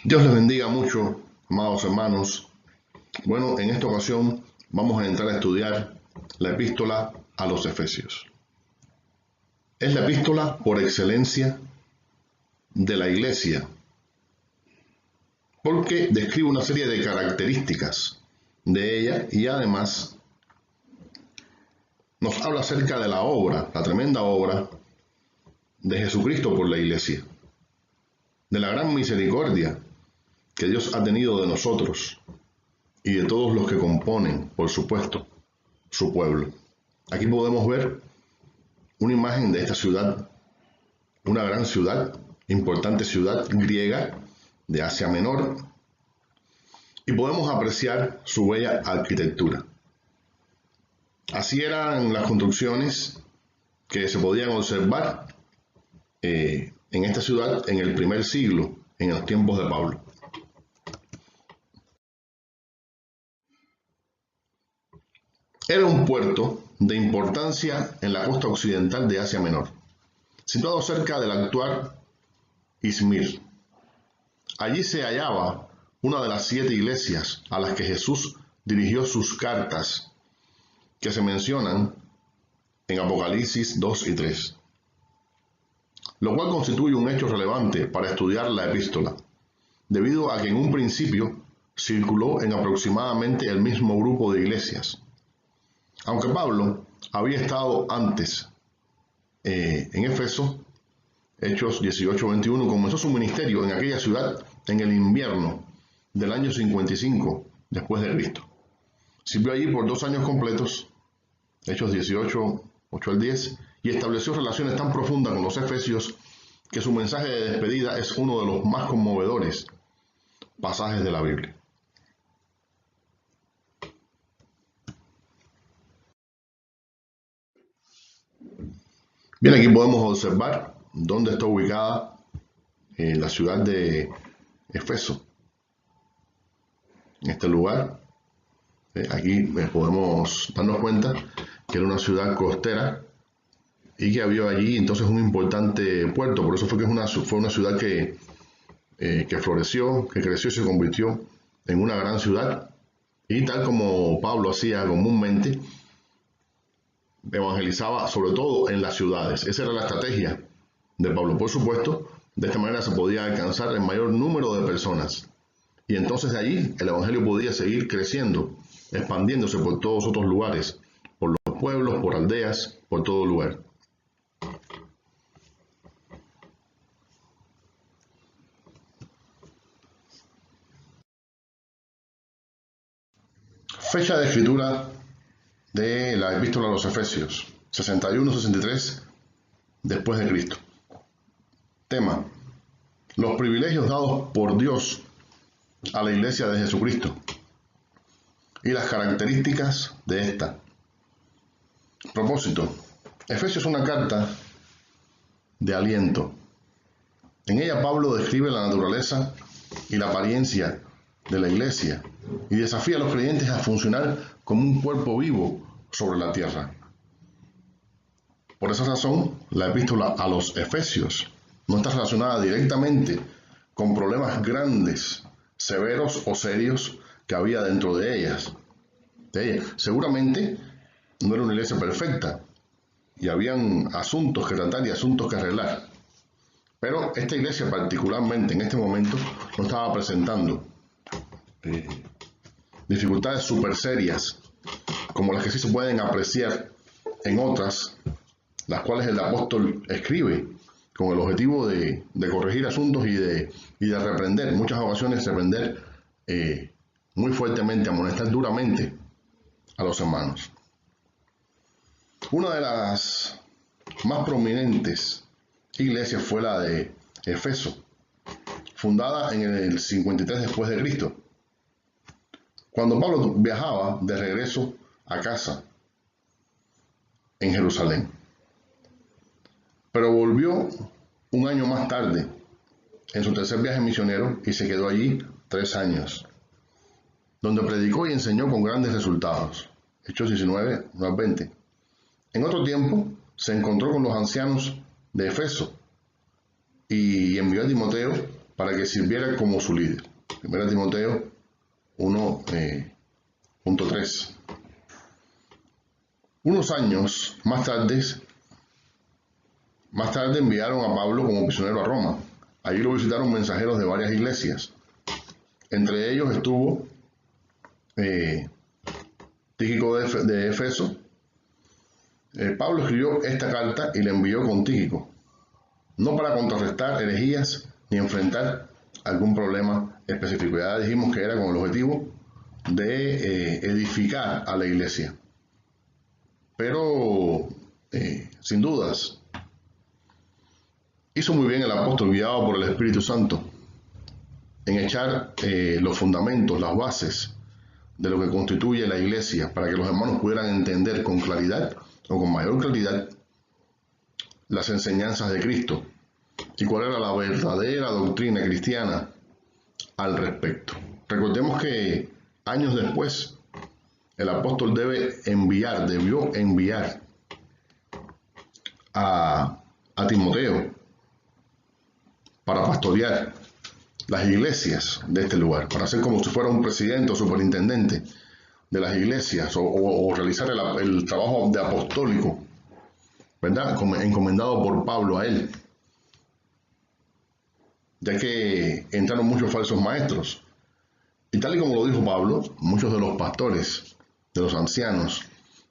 Dios les bendiga mucho, amados hermanos. Bueno, en esta ocasión vamos a entrar a estudiar la epístola a los Efesios. Es la epístola por excelencia de la iglesia, porque describe una serie de características de ella y además nos habla acerca de la obra, la tremenda obra de Jesucristo por la iglesia, de la gran misericordia que Dios ha tenido de nosotros y de todos los que componen, por supuesto, su pueblo. Aquí podemos ver una imagen de esta ciudad, una gran ciudad, importante ciudad griega de Asia Menor, y podemos apreciar su bella arquitectura. Así eran las construcciones que se podían observar en esta ciudad en el primer siglo, en los tiempos de Pablo. Era un puerto de importancia en la costa occidental de Asia Menor, situado cerca del actual Izmir. Allí se hallaba una de las 7 iglesias a las que Jesús dirigió sus cartas, que se mencionan en Apocalipsis 2 y 3, lo cual constituye un hecho relevante para estudiar la epístola, debido a que en un principio circuló en aproximadamente el mismo grupo de iglesias. Aunque Pablo había estado antes en Éfeso, Hechos 18:21, comenzó su ministerio en aquella ciudad en el invierno del año 55 después de Cristo. Sirvió allí por 2 años completos, Hechos 18, 8 al 10, y estableció relaciones tan profundas con los efesios que su mensaje de despedida es uno de los más conmovedores pasajes de la Biblia. Bien, aquí podemos observar dónde está ubicada la ciudad de Éfeso. En este lugar, aquí podemos darnos cuenta que era una ciudad costera y que había allí entonces un importante puerto. Por eso fue que fue una ciudad que floreció, que creció y se convirtió en una gran ciudad. Y tal como Pablo hacía comúnmente, evangelizaba sobre todo en las ciudades. Esa era la estrategia de Pablo. Por supuesto, de esta manera se podía alcanzar el mayor número de personas. Y entonces de allí el evangelio podía seguir creciendo, expandiéndose por todos otros lugares, por los pueblos, por aldeas, por todo lugar. Fecha de escritura de la epístola a los Efesios, 61-63 después de Cristo. Tema: los privilegios dados por Dios a la iglesia de Jesucristo y las características de esta. Propósito: Efesios es una carta de aliento. En ella Pablo describe la naturaleza y la apariencia de la iglesia y desafía a los creyentes a funcionar como un cuerpo vivo sobre la tierra. Por esa razón, la epístola a los Efesios no está relacionada directamente con problemas grandes, severos o serios que había dentro de ella. Seguramente no era una iglesia perfecta y habían asuntos que tratar y asuntos que arreglar. Pero esta iglesia particularmente en este momento no estaba presentando dificultades súper serias como las que sí se pueden apreciar en otras, las cuales el apóstol escribe con el objetivo de corregir asuntos y de reprender, en muchas ocasiones reprender muy fuertemente, amonestar duramente a los hermanos. Una de las más prominentes iglesias fue la de Éfeso, fundada en el 53 después de Cristo, cuando Pablo viajaba de regreso a casa en Jerusalén. Pero volvió un año más tarde en su tercer viaje misionero y se quedó allí 3 años, donde predicó y enseñó con grandes resultados. Hechos 19, 9 al 20. En otro tiempo se encontró con los ancianos de Éfeso y envió a Timoteo para que sirviera como su líder. 1 Timoteo 1.3. Unos años más tarde enviaron a Pablo como misionero a Roma. Allí lo visitaron mensajeros de varias iglesias. Entre ellos estuvo Tíquico de Efeso. Pablo escribió esta carta y la envió con Tíquico, no para contrarrestar herejías ni enfrentar algún problema específico. Ya dijimos que era con el objetivo de edificar a la iglesia. Pero, sin dudas, hizo muy bien el apóstol, guiado por el Espíritu Santo, en echar los fundamentos, las bases de lo que constituye la iglesia, para que los hermanos pudieran entender con claridad o con mayor claridad las enseñanzas de Cristo y cuál era la verdadera doctrina cristiana al respecto. Recordemos que años después el apóstol debió enviar a Timoteo para pastorear las iglesias de este lugar, para ser como si fuera un presidente o superintendente de las iglesias, o realizar el trabajo de apostólico, ¿verdad?, encomendado por Pablo a él, ya que entraron muchos falsos maestros. Y tal y como lo dijo Pablo, muchos de los pastores, de los ancianos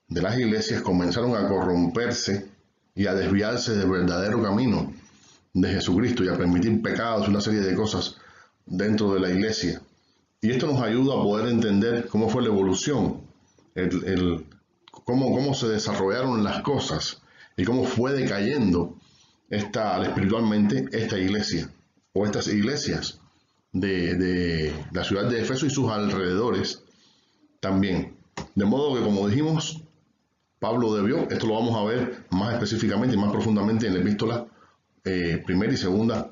de las iglesias comenzaron a corromperse y a desviarse del verdadero camino de Jesucristo y a permitir pecados y una serie de cosas dentro de la iglesia. Y esto nos ayuda a poder entender cómo fue la evolución, cómo se desarrollaron las cosas y cómo fue decayendo espiritualmente esta iglesia o estas iglesias de la ciudad de Efeso y sus alrededores también. De modo que, como dijimos, Pablo esto lo vamos a ver más específicamente y más profundamente en la epístola primera y segunda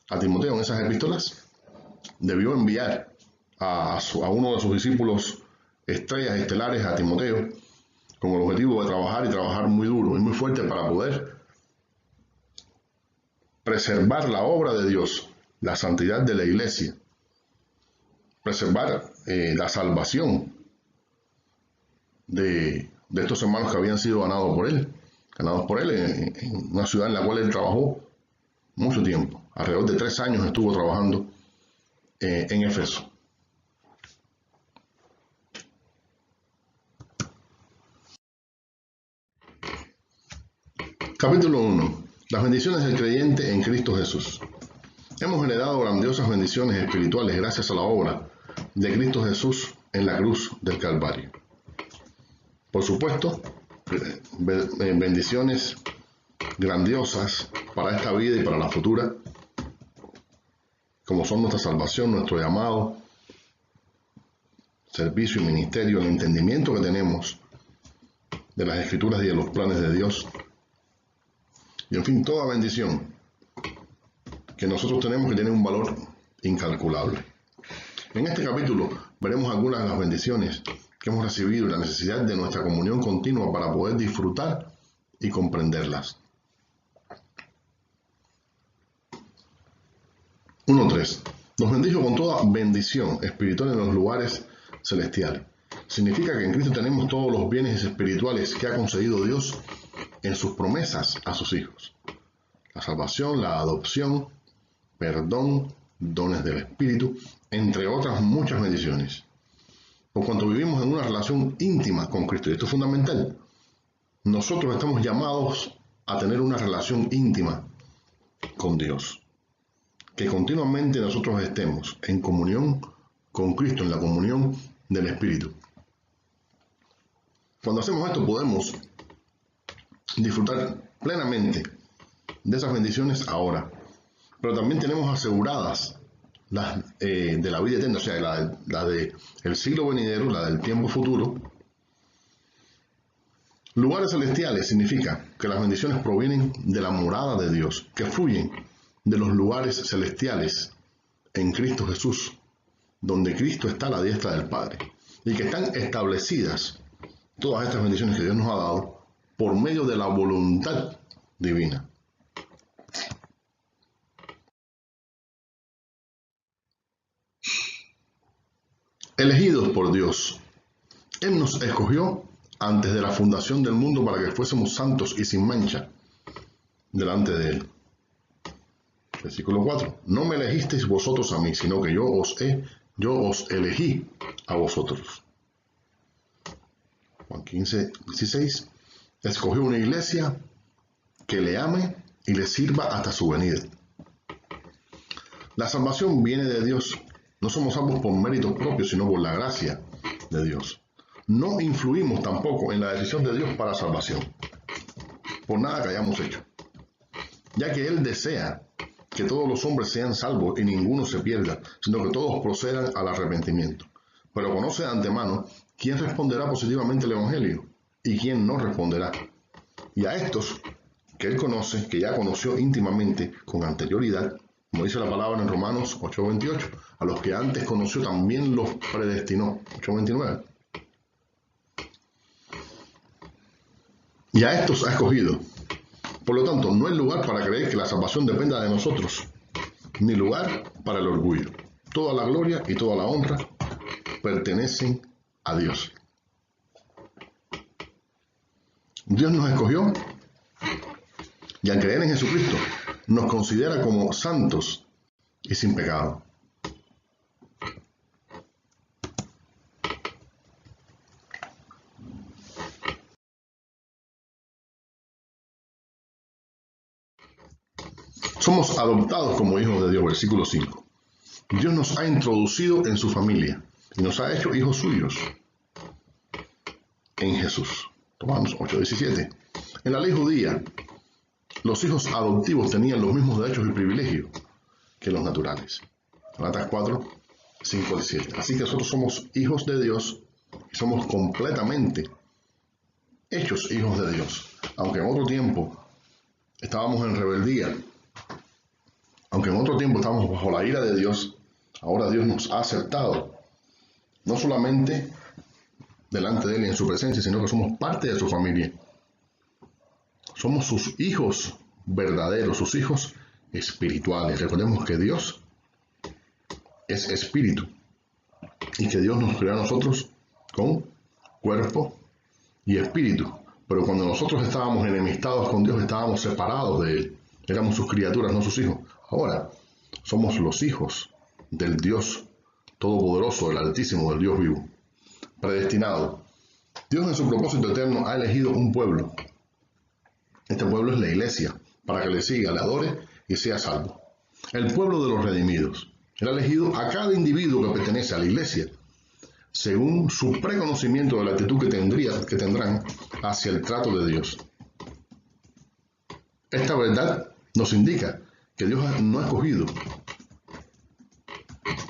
a Timoteo. En esas epístolas debió enviar a uno de sus discípulos estrellas estelares, a Timoteo, con el objetivo de trabajar muy duro y muy fuerte para poder preservar la obra de Dios, la santidad de la iglesia, preservar la salvación de estos hermanos que habían sido ganados por él en una ciudad en la cual él trabajó mucho tiempo. Alrededor de 3 años estuvo trabajando en Efeso. Capítulo 1. Las bendiciones del creyente en Cristo Jesús. Hemos heredado grandiosas bendiciones espirituales gracias a la obra de Cristo Jesús en la cruz del Calvario. Por supuesto, bendiciones grandiosas para esta vida y para la futura, como son nuestra salvación, nuestro llamado, servicio y ministerio, el entendimiento que tenemos de las Escrituras y de los planes de Dios, y en fin, toda bendición que nosotros tenemos, que tiene un valor incalculable. En este capítulo veremos algunas de las bendiciones que hemos recibido y la necesidad de nuestra comunión continua para poder disfrutar y comprenderlas. 1.3. Nos bendijo con toda bendición espiritual en los lugares celestiales. Significa que en Cristo tenemos todos los bienes espirituales que ha concedido Dios en sus promesas a sus hijos. La salvación, la adopción, perdón, dones del Espíritu, entre otras muchas bendiciones. Por cuanto vivimos en una relación íntima con Cristo, y esto es fundamental, nosotros estamos llamados a tener una relación íntima con Dios. Que continuamente nosotros estemos en comunión con Cristo, en la comunión del Espíritu. Cuando hacemos esto podemos disfrutar plenamente de esas bendiciones ahora, pero también tenemos aseguradas las de la vida eterna, o sea, la del siglo venidero, la del tiempo futuro. Lugares celestiales significa que las bendiciones provienen de la morada de Dios, que fluyen de los lugares celestiales en Cristo Jesús, donde Cristo está a la diestra del Padre, y que están establecidas todas estas bendiciones que Dios nos ha dado por medio de la voluntad divina. elegidos por Dios. Él nos escogió antes de la fundación del mundo para que fuésemos santos y sin mancha delante de Él. Versículo 4. No me elegisteis vosotros a mí, sino que yo os elegí a vosotros. Juan 15, 16. Escogió una iglesia que le ame y le sirva hasta su venida. La salvación viene de Dios. No somos salvos por méritos propios, sino por la gracia de Dios. No influimos tampoco en la decisión de Dios para salvación, por nada que hayamos hecho, ya que Él desea que todos los hombres sean salvos y ninguno se pierda, sino que todos procedan al arrepentimiento. Pero conoce de antemano quién responderá positivamente al Evangelio y quién no responderá. Y a estos que Él conoce, que ya conoció íntimamente con anterioridad, como dice la palabra en Romanos 8:28, a los que antes conoció también los predestinó. 8:29. Y a estos ha escogido. Por lo tanto, no hay lugar para creer que la salvación dependa de nosotros, ni lugar para el orgullo. Toda la gloria y toda la honra pertenecen a Dios. Dios nos escogió y al creer en Jesucristo nos considera como santos y sin pecado. Somos adoptados como hijos de Dios, versículo 5. Dios nos ha introducido en su familia y nos ha hecho hijos suyos en Jesús. Romanos 8:17. En la ley judía, los hijos adoptivos tenían los mismos derechos y privilegios que los naturales. Gálatas 4:5-7. Así que nosotros somos hijos de Dios y somos completamente hechos hijos de Dios. Aunque en otro tiempo estábamos en rebeldía, aunque en otro tiempo estábamos bajo la ira de Dios, ahora Dios nos ha aceptado, no solamente delante de Él y en su presencia, sino que somos parte de su familia. Somos sus hijos verdaderos, sus hijos espirituales. Recordemos que Dios es espíritu y que Dios nos creó a nosotros con cuerpo y espíritu. Pero cuando nosotros estábamos enemistados con Dios, estábamos separados de Él. Éramos sus criaturas, no sus hijos. Ahora somos los hijos del Dios Todopoderoso, del Altísimo, del Dios vivo. Predestinado. Dios en su propósito eterno ha elegido un pueblo. Este pueblo es la iglesia, para que le siga, le adore y sea salvo. El pueblo de los redimidos. Él ha elegido a cada individuo que pertenece a la iglesia, según su preconocimiento de la actitud que tendrán hacia el trato de Dios. Esta verdad nos indica que Dios no ha escogido,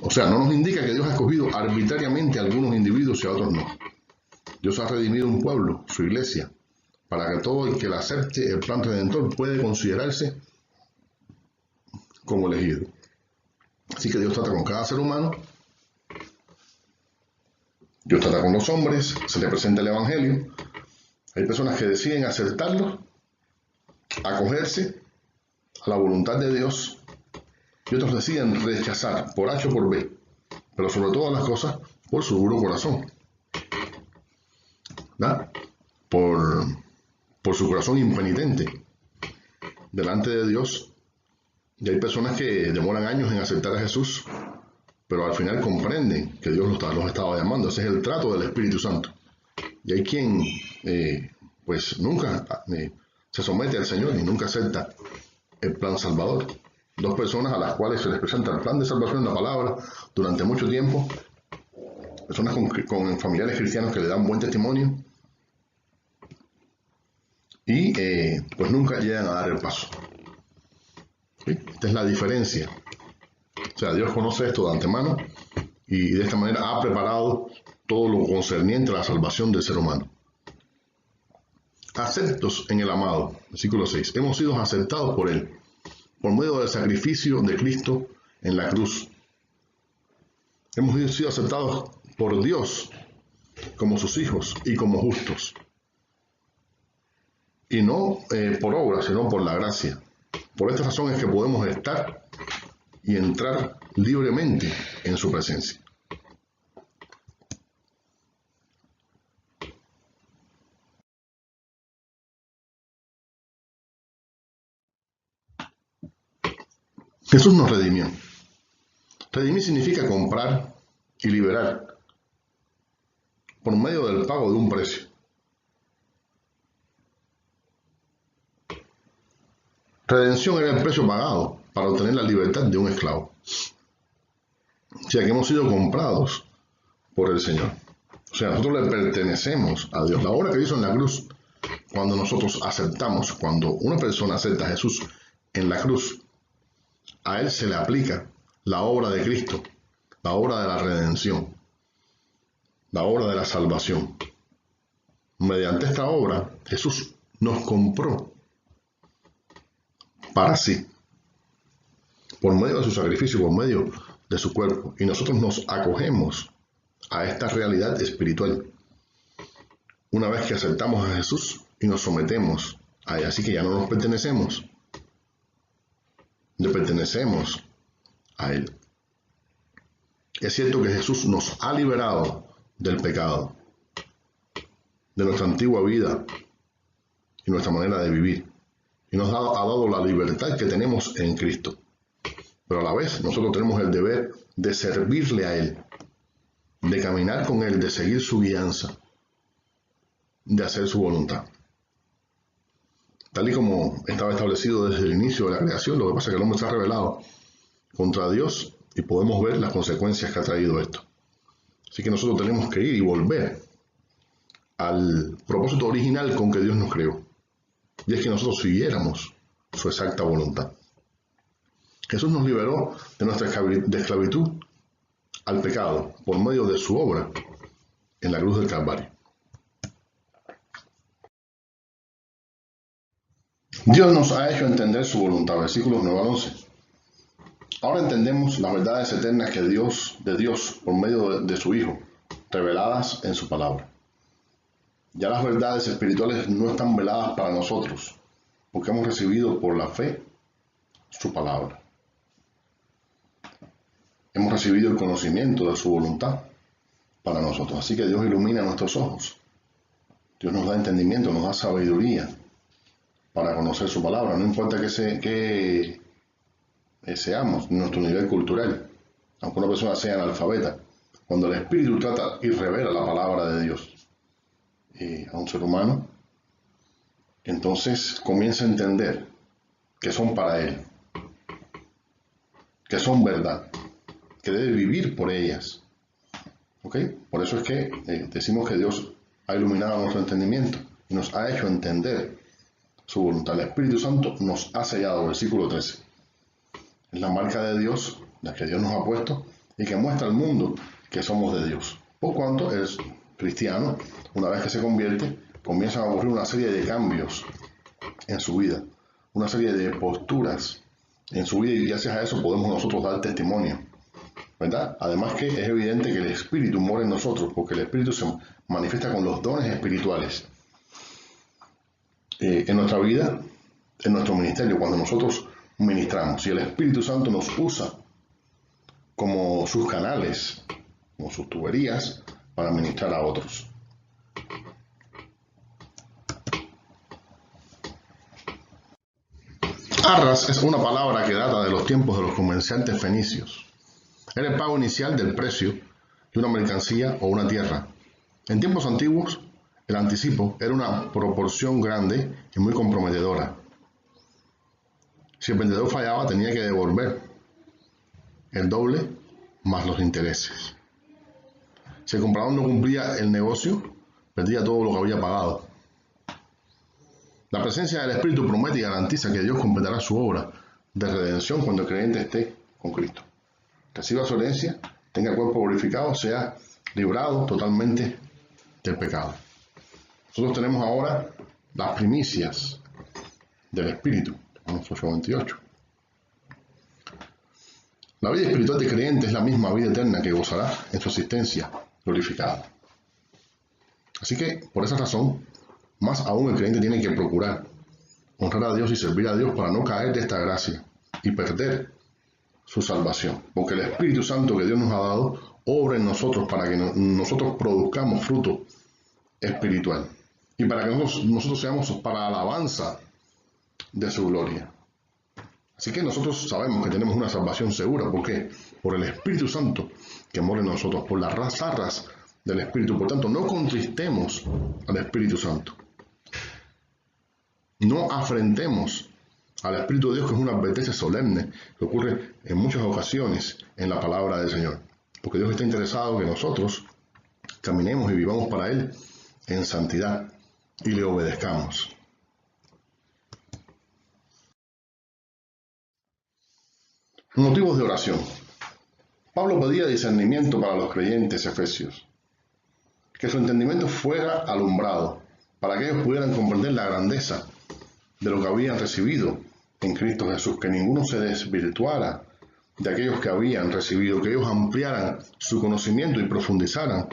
o sea, no nos indica que Dios ha escogido arbitrariamente a algunos individuos y a otros no. Dios ha redimido un pueblo, su iglesia, para que todo el que la acepte el plan redentor puede considerarse como elegido. Así que Dios trata con cada ser humano, Dios trata con los hombres, se le presenta el Evangelio. Hay personas que deciden aceptarlo, acogerse a la voluntad de Dios, y otros deciden rechazar por H o por B, pero sobre todas las cosas por su duro corazón, ¿verdad? Por su corazón impenitente delante de Dios. Y hay personas que demoran años en aceptar a Jesús, pero al final comprenden que Dios los estaba llamando. Ese es el trato del Espíritu Santo. Y hay quien pues nunca se somete al Señor y nunca acepta el plan salvador. Dos personas a las cuales se les presenta el plan de salvación en la palabra durante mucho tiempo, personas con familiares cristianos que le dan buen testimonio y pues nunca llegan a dar el paso. ¿Sí? Esta es la diferencia. O sea, Dios conoce esto de antemano y de esta manera ha preparado todo lo concerniente a la salvación del ser humano. Aceptos en el amado, versículo 6. Hemos sido aceptados por Él, por medio del sacrificio de Cristo en la cruz. Hemos sido aceptados por Dios como sus hijos y como justos. Y no por obra, sino por la gracia. Por esta razón es que podemos estar y entrar libremente en su presencia. Jesús nos redimió. Redimir significa comprar y liberar por medio del pago de un precio. Redención era el precio pagado para obtener la libertad de un esclavo. O sea que hemos sido comprados por el Señor. O sea, nosotros le pertenecemos a Dios. La obra que hizo en la cruz, cuando nosotros aceptamos, cuando una persona acepta a Jesús en la cruz, a él se le aplica la obra de Cristo, la obra de la redención, la obra de la salvación. Mediante esta obra, Jesús nos compró para sí, por medio de su sacrificio, por medio de su cuerpo, y nosotros nos acogemos a esta realidad espiritual una vez que aceptamos a Jesús y nos sometemos a él. Así que ya no nos pertenecemos, le pertenecemos a él. Es cierto que Jesús nos ha liberado del pecado, de nuestra antigua vida y nuestra manera de vivir, y nos ha dado la libertad que tenemos en Cristo. Pero a la vez nosotros tenemos el deber de servirle a Él, de caminar con Él, de seguir su guianza, de hacer su voluntad. Tal y como estaba establecido desde el inicio de la creación, lo que pasa es que el hombre se ha rebelado contra Dios y podemos ver las consecuencias que ha traído esto. Así que nosotros tenemos que ir y volver al propósito original con que Dios nos creó, y es que nosotros siguiéramos su exacta voluntad. Jesús nos liberó de nuestra esclavitud al pecado por medio de su obra en la cruz del Calvario. Dios nos ha hecho entender su voluntad, versículos 9 al 11. Ahora entendemos las verdades eternas de Dios por medio de su Hijo, reveladas en su palabra. Ya las verdades espirituales no están veladas para nosotros, porque hemos recibido por la fe su palabra. Hemos recibido el conocimiento de su voluntad para nosotros. Así que Dios ilumina nuestros ojos. Dios nos da entendimiento, nos da sabiduría para conocer su palabra. No importa que seamos en nuestro nivel cultural, aunque una persona sea analfabeta, cuando el Espíritu trata y revela la palabra de Dios a un ser humano, entonces comienza a entender que son para Él, que son verdad, que debe vivir por ellas. ¿Ok? Por eso es que decimos que Dios ha iluminado nuestro entendimiento y nos ha hecho entender su voluntad. El Espíritu Santo nos ha sellado, versículo 13. Es la marca de Dios, la que Dios nos ha puesto y que muestra al mundo que somos de Dios. Por cuanto el cristiano, una vez que se convierte, comienzan a ocurrir una serie de cambios en su vida, una serie de posturas en su vida, y gracias a eso podemos nosotros dar testimonio, ¿verdad? Además que es evidente que el Espíritu mora en nosotros, porque el Espíritu se manifiesta con los dones espirituales en nuestra vida, en nuestro ministerio, cuando nosotros ministramos. Y el Espíritu Santo nos usa como sus canales, como sus tuberías, para ministrar a otros. Arras es una palabra que data de los tiempos de los comerciantes fenicios. Era el pago inicial del precio de una mercancía o una tierra. En tiempos antiguos, el anticipo era una proporción grande y muy comprometedora. Si el vendedor fallaba, tenía que devolver el doble más los intereses. Si el comprador no cumplía el negocio, perdía todo lo que había pagado. La presencia del Espíritu promete y garantiza que Dios completará su obra de redención cuando el creyente esté con Cristo. Reciba su herencia, tenga cuerpo glorificado, sea librado totalmente del pecado. Nosotros tenemos ahora las primicias del Espíritu, Romanos 8:28. La vida espiritual del creyente es la misma vida eterna que gozará en su asistencia glorificada. Así que, por esa razón, más aún el creyente tiene que procurar honrar a Dios y servir a Dios para no caer de esta gracia y perder su salvación. Porque el Espíritu Santo que Dios nos ha dado obra en nosotros para que nosotros produzcamos fruto espiritual y para que nosotros seamos para alabanza de su gloria. Así que nosotros sabemos que tenemos una salvación segura. ¿Por qué? Por el Espíritu Santo que mora en nosotros, por las arras del Espíritu. Por tanto, no contristemos al Espíritu Santo. No afrentemos al Espíritu de Dios, que es una advertencia solemne que ocurre en muchas ocasiones en la palabra del Señor. Porque Dios está interesado en que nosotros caminemos y vivamos para Él en santidad y le obedezcamos. Motivos de oración. Pablo pedía discernimiento para los creyentes efesios, que su entendimiento fuera alumbrado, para que ellos pudieran comprender la grandeza de lo que habían recibido en Cristo Jesús, que ninguno se desvirtuara de aquellos que habían recibido, que ellos ampliaran su conocimiento y profundizaran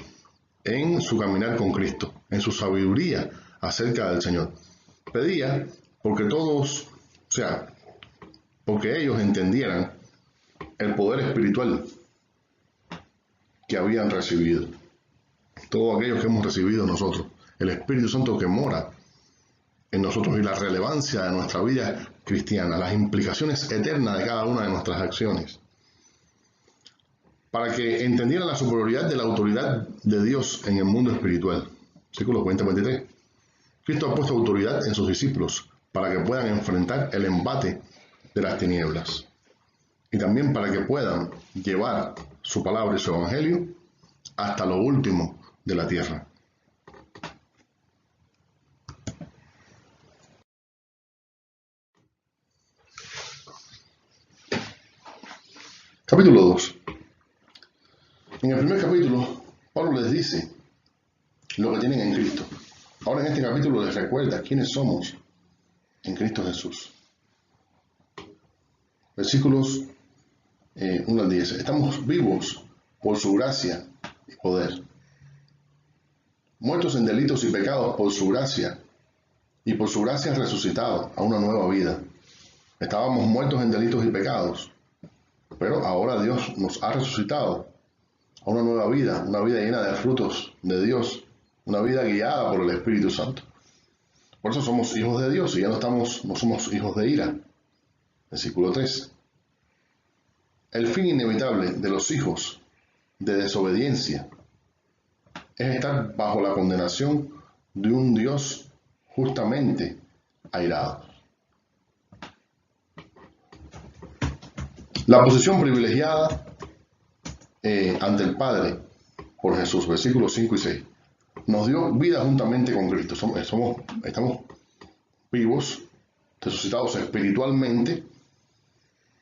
en su caminar con Cristo, en su sabiduría acerca del Señor. Pedía porque todos, porque ellos entendieran el poder espiritual que habían recibido. Todos aquellos que hemos recibido nosotros, el Espíritu Santo que mora en nosotros y la relevancia de nuestra vida cristiana, las implicaciones eternas de cada una de nuestras acciones, para que entendieran la superioridad de la autoridad de Dios en el mundo espiritual. Versículo 20-23. Cristo ha puesto autoridad en sus discípulos para que puedan enfrentar el embate de las tinieblas y también para que puedan llevar su palabra y su evangelio hasta lo último de la tierra. Capítulo 2. En el primer capítulo, Pablo les dice lo que tienen en Cristo. Ahora en este capítulo les recuerda quiénes somos en Cristo Jesús. Versículos 1 al 10. Estamos vivos por su gracia y poder. Muertos en delitos y pecados por su gracia, y por su gracia resucitados a una nueva vida. Estábamos muertos en delitos y pecados, pero ahora Dios nos ha resucitado a una nueva vida, una vida llena de frutos de Dios, una vida guiada por el Espíritu Santo. Por eso somos hijos de Dios y ya no somos hijos de ira. Versículo 3. El fin inevitable de los hijos de desobediencia es estar bajo la condenación de un Dios justamente airado. La posición privilegiada ante el Padre por Jesús, versículos 5 y 6. Nos dio vida juntamente con Cristo. Estamos vivos, resucitados espiritualmente,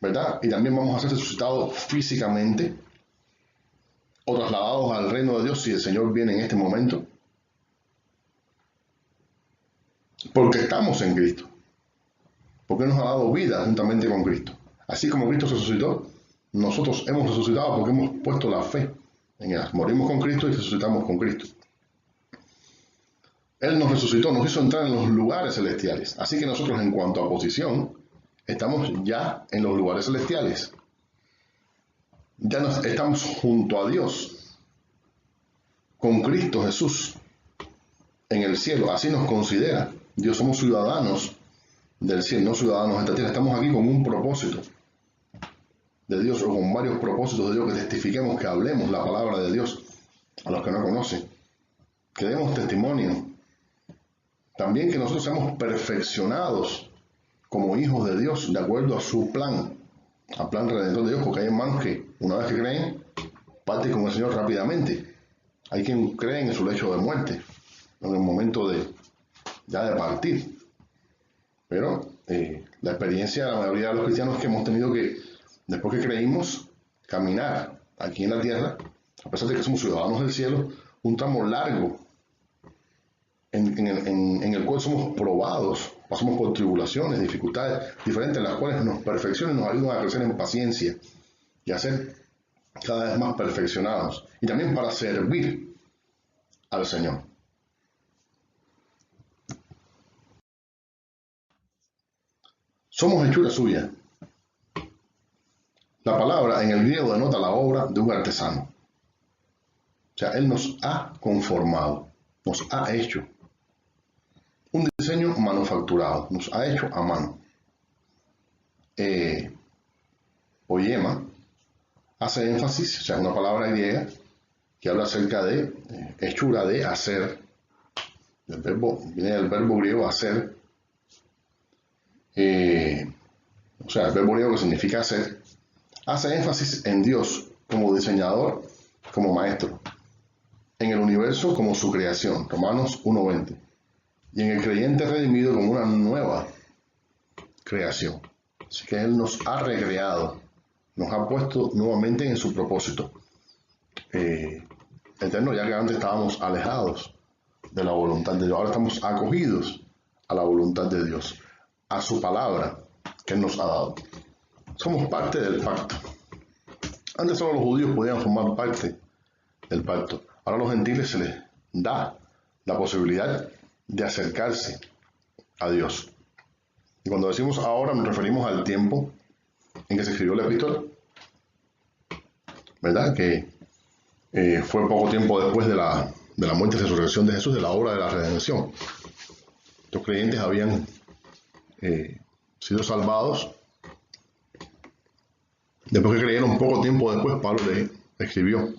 ¿verdad? Y también vamos a ser resucitados físicamente o trasladados al reino de Dios si el Señor viene en este momento. Porque estamos en Cristo. Porque nos ha dado vida juntamente con Cristo. Así como Cristo resucitó, nosotros hemos resucitado porque hemos puesto la fe en Él. Morimos con Cristo y resucitamos con Cristo. Él nos resucitó, nos hizo entrar en los lugares celestiales. Así que nosotros, en cuanto a posición, estamos ya en los lugares celestiales. Ya estamos junto a Dios, con Cristo Jesús, en el cielo. Así nos considera Dios. Somos ciudadanos del cielo, no ciudadanos de esta tierra. Estamos aquí con un propósito de Dios, o con varios propósitos de Dios, que testifiquemos, que hablemos la palabra de Dios a los que no conocen, que demos testimonio. También que nosotros seamos perfeccionados como hijos de Dios, de acuerdo a su plan, al plan redentor de Dios, porque hay hermanos que, una vez que creen, parten con el Señor rápidamente. Hay quien cree en su lecho de muerte, en el momento de partir. Pero la experiencia de la mayoría de los cristianos es que hemos tenido que, después que creímos, caminar aquí en la tierra, a pesar de que somos ciudadanos del cielo, un tramo largo en el cual somos probados, pasamos por tribulaciones, dificultades diferentes, las cuales nos perfeccionan y nos ayudan a crecer en paciencia y a ser cada vez más perfeccionados, y también para servir al Señor. Somos hechura suya. La palabra en el griego denota la obra de un artesano. O sea, Él nos ha conformado, nos ha hecho un diseño manufacturado, nos ha hecho a mano. poema hace énfasis, o sea, una palabra griega que habla acerca de hechura, de hacer. Viene del verbo griego hacer, o sea, el verbo griego que significa hacer, hace énfasis en Dios como diseñador, como maestro, en el universo como su creación, Romanos 1:20, y en el creyente redimido como una nueva creación. Así que Él nos ha recreado, nos ha puesto nuevamente en su propósito eterno, ya que antes estábamos alejados de la voluntad de Dios, ahora estamos acogidos a la voluntad de Dios, a su palabra que Él nos ha dado. Somos parte del pacto. Antes solo los judíos podían formar parte del pacto. Ahora a los gentiles se les da la posibilidad de acercarse a Dios. Y cuando decimos ahora nos referimos al tiempo en que se escribió la epístola, ¿verdad? Que fue poco tiempo después de la muerte y resurrección de Jesús, de la obra de la redención. Los creyentes habían sido salvados. Después que creyeron, poco tiempo después, Pablo le escribió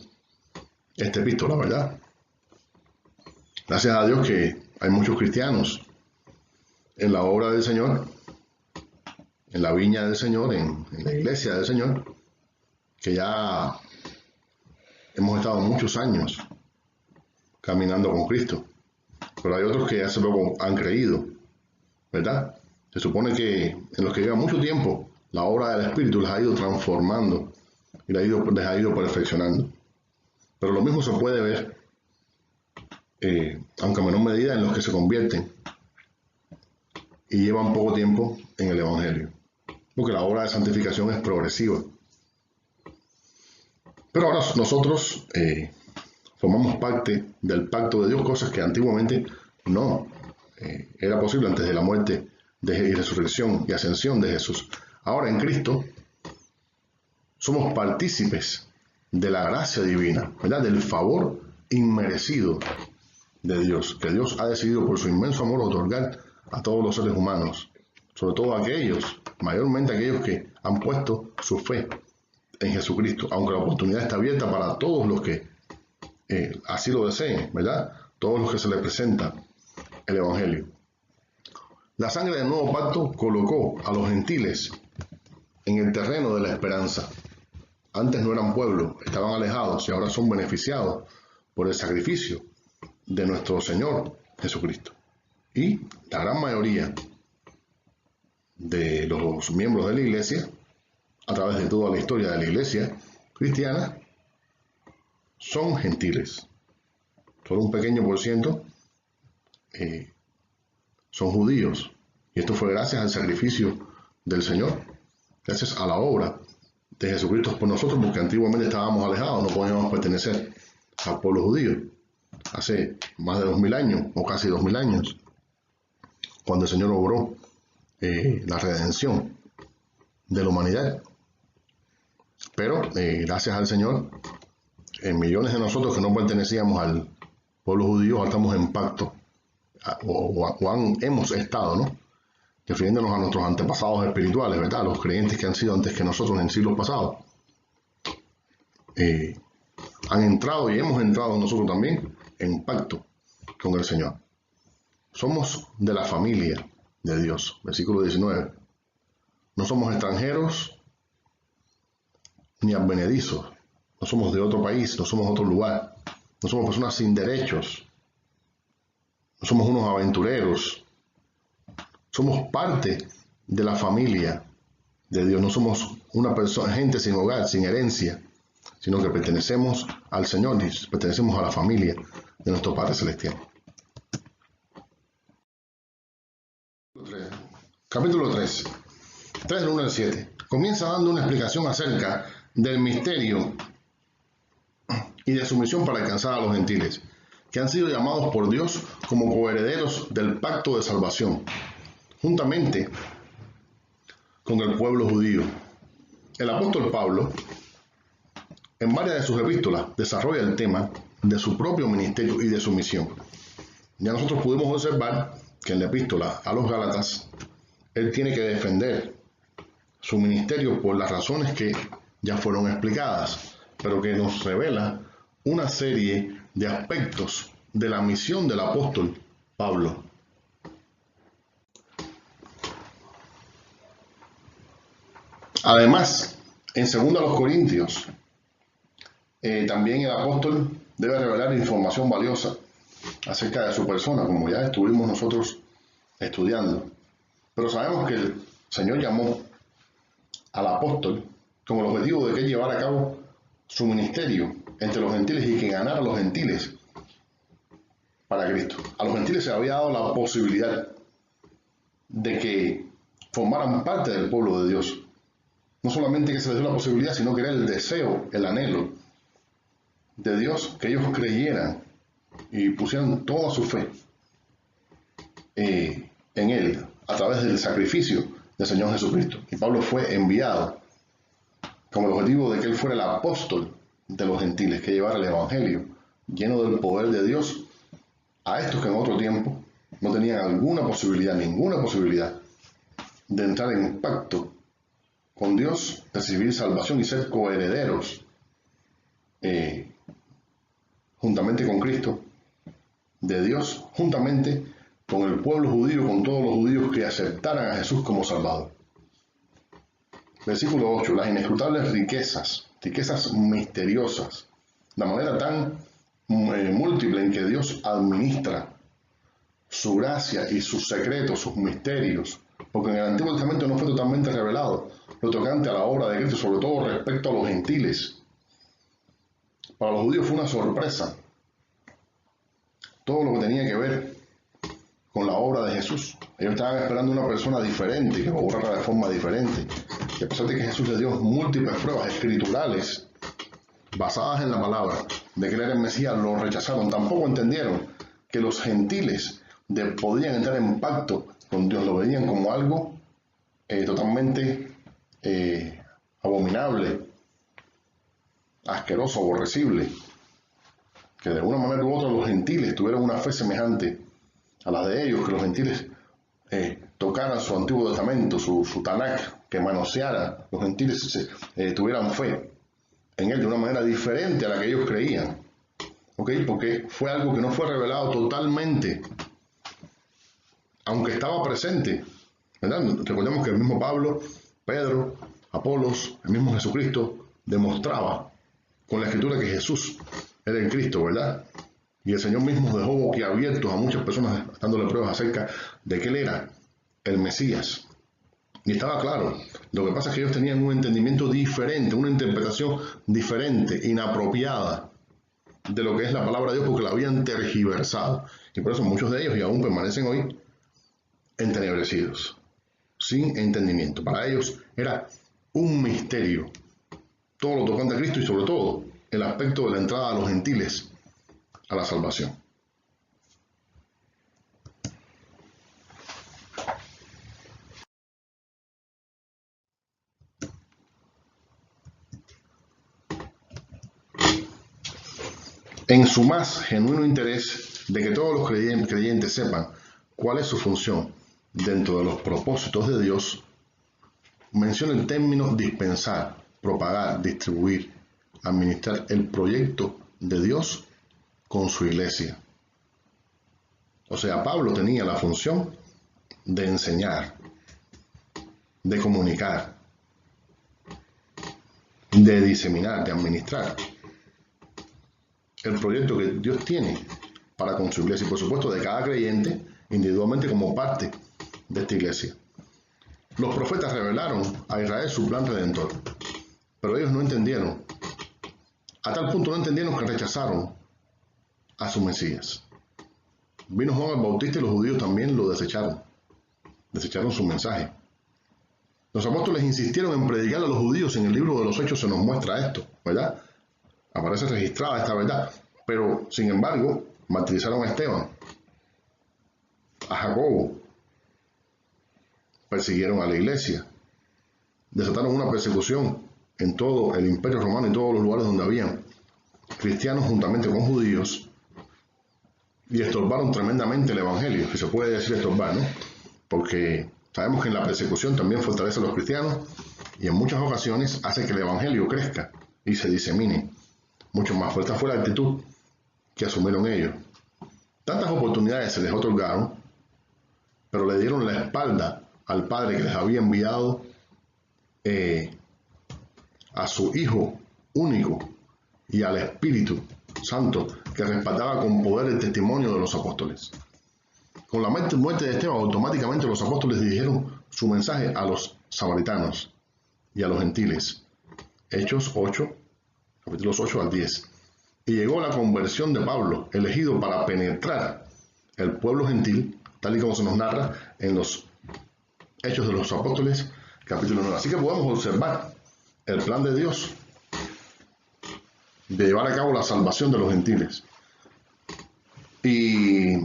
esta epístola, ¿verdad? Gracias a Dios que hay muchos cristianos en la obra del Señor, en la viña del Señor, en la iglesia del Señor, que ya hemos estado muchos años caminando con Cristo. Pero hay otros que hace poco han creído, ¿verdad? Se supone que en los que llevan mucho tiempo, la obra del Espíritu les ha ido transformando y les ha ido perfeccionando. Pero lo mismo se puede ver, aunque en menor medida, en los que se convierten y llevan poco tiempo en el Evangelio. Porque la obra de santificación es progresiva. Pero ahora nosotros formamos parte del pacto de Dios, cosas que antiguamente no era posible antes de la muerte y resurrección y ascensión de Jesús. Ahora en Cristo somos partícipes de la gracia divina, ¿verdad? Del favor inmerecido de Dios, que Dios ha decidido por su inmenso amor otorgar a todos los seres humanos, sobre todo a aquellos, mayormente aquellos que han puesto su fe en Jesucristo, aunque la oportunidad está abierta para todos los que así lo deseen, ¿verdad? Todos los que se les presenta el Evangelio. La sangre del nuevo pacto colocó a los gentiles en el terreno de la esperanza. Antes no eran pueblo, estaban alejados y ahora son beneficiados por el sacrificio de nuestro Señor Jesucristo. Y la gran mayoría de los miembros de la iglesia, a través de toda la historia de la iglesia cristiana, son gentiles. Solo un pequeño por ciento son judíos. Y esto fue gracias al sacrificio del Señor, gracias a la obra de Jesucristo por nosotros, porque antiguamente estábamos alejados, no podíamos pertenecer al pueblo judío. Hace más de 2000 años, o casi 2000 años, cuando el Señor obró la redención de la humanidad. Pero gracias al Señor, millones de nosotros que no pertenecíamos al pueblo judío, estamos en pacto, hemos estado, ¿no? Refiriéndonos a nuestros antepasados espirituales, ¿verdad? Los creyentes que han sido antes que nosotros en siglos pasados. Han entrado y hemos entrado nosotros también en pacto con el Señor. Somos de la familia de Dios. Versículo 19. No somos extranjeros ni advenedizos. No somos de otro país, no somos de otro lugar. No somos personas sin derechos. No somos unos aventureros. Somos parte de la familia de Dios. No somos una persona, gente sin hogar, sin herencia, sino que pertenecemos al Señor y pertenecemos a la familia de nuestro Padre Celestial. Capítulo 3, 3 del 1 al 7. Comienza dando una explicación acerca del misterio y de su misión para alcanzar a los gentiles, que han sido llamados por Dios como coherederos del pacto de salvación, juntamente con el pueblo judío. El apóstol Pablo, en varias de sus epístolas, desarrolla el tema de su propio ministerio y de su misión. Ya nosotros pudimos observar que en la epístola a los Gálatas, él tiene que defender su ministerio por las razones que ya fueron explicadas, pero que nos revela una serie de aspectos de la misión del apóstol Pablo. Además, en 2 Corintios, también el apóstol debe revelar información valiosa acerca de su persona, como ya estuvimos nosotros estudiando. Pero sabemos que el Señor llamó al apóstol con el objetivo de que él llevara a cabo su ministerio entre los gentiles y que ganara a los gentiles para Cristo. A los gentiles se había dado la posibilidad de que formaran parte del pueblo de Dios. No solamente que se les dio la posibilidad, sino que era el deseo, el anhelo de Dios que ellos creyeran y pusieran toda su fe en Él a través del sacrificio del Señor Jesucristo. Y Pablo fue enviado con el objetivo de que él fuera el apóstol de los gentiles, que llevara el evangelio lleno del poder de Dios a estos que en otro tiempo no tenían ninguna posibilidad de entrar en pacto con Dios, recibir salvación y ser coherederos juntamente con Cristo de Dios, juntamente con el pueblo judío, con todos los judíos que aceptaran a Jesús como Salvador. Versículo 8, las inescrutables riquezas misteriosas, la manera tan múltiple en que Dios administra su gracia y sus secretos, sus misterios, porque en el Antiguo Testamento no fue totalmente revelado lo tocante a la obra de Cristo, sobre todo respecto a los gentiles. Para los judíos fue una sorpresa todo lo que tenía que ver con la obra de Jesús. Ellos estaban esperando una persona diferente, que obrara de forma diferente. Y a pesar de que Jesús les dio múltiples pruebas escriturales basadas en la palabra de que él era el Mesías, lo rechazaron. Tampoco entendieron que los gentiles podían entrar en pacto con Dios. Lo veían como algo totalmente abominable, asqueroso, aborrecible. Que de una manera u otra los gentiles tuvieran una fe semejante a la de ellos, que los gentiles tocaran su Antiguo Testamento, su Tanakh, que manosearan, los gentiles tuvieran fe en él de una manera diferente a la que ellos creían. ¿Okay? Porque fue algo que no fue revelado totalmente, aunque estaba presente, ¿verdad? Recordemos que el mismo Pablo, Pedro, Apolos, el mismo Jesucristo demostraba con la Escritura que Jesús era el Cristo, ¿verdad? Y el Señor mismo dejó boquiabiertos a muchas personas dándole pruebas acerca de que Él era el Mesías. Y estaba claro. Lo que pasa es que ellos tenían un entendimiento diferente, una interpretación diferente, inapropiada de lo que es la palabra de Dios, porque la habían tergiversado. Y por eso muchos de ellos y aún permanecen hoy entenebrecidos, sin entendimiento. Para ellos era un misterio todo lo tocante a Cristo y sobre todo el aspecto de la entrada a los gentiles a la salvación. En su más genuino interés de que todos los creyentes sepan cuál es su función dentro de los propósitos de Dios, menciona el término dispensar, propagar, distribuir, administrar el proyecto de Dios con su iglesia. O sea, Pablo tenía la función de enseñar, de comunicar, de diseminar, de administrar el proyecto que Dios tiene para con su iglesia y por supuesto de cada creyente individualmente como parte de esta iglesia. Los profetas revelaron a Israel su plan redentor, pero ellos no entendieron. A tal punto no entendieron que rechazaron a su Mesías. Vino Juan el Bautista y los judíos también lo desecharon su mensaje. Los apóstoles insistieron en predicar a los judíos. En el libro de los Hechos se nos muestra esto, ¿verdad? Aparece registrada esta verdad. Pero, sin embargo, martirizaron a Esteban, a Jacobo, persiguieron a la iglesia, desataron una persecución en todo el Imperio Romano y todos los lugares donde habían cristianos juntamente con judíos y estorbaron tremendamente el Evangelio, si se puede decir estorbar, ¿no? Porque sabemos que en la persecución también fortalece a los cristianos y en muchas ocasiones hace que el evangelio crezca y se disemine mucho más. Fuerte fue la actitud que asumieron ellos. Tantas oportunidades se les otorgaron, pero le dieron la espalda al Padre que les había enviado a su Hijo único y al Espíritu Santo que respaldaba con poder el testimonio de los apóstoles. Con la muerte de Esteban, automáticamente los apóstoles dirigieron su mensaje a los samaritanos y a los gentiles. Hechos 8, capítulos 8 al 10. Y llegó la conversión de Pablo, elegido para penetrar el pueblo gentil, tal y como se nos narra en los Hechos de los Apóstoles, capítulo 9. Así que podemos observar el plan de Dios de llevar a cabo la salvación de los gentiles. Y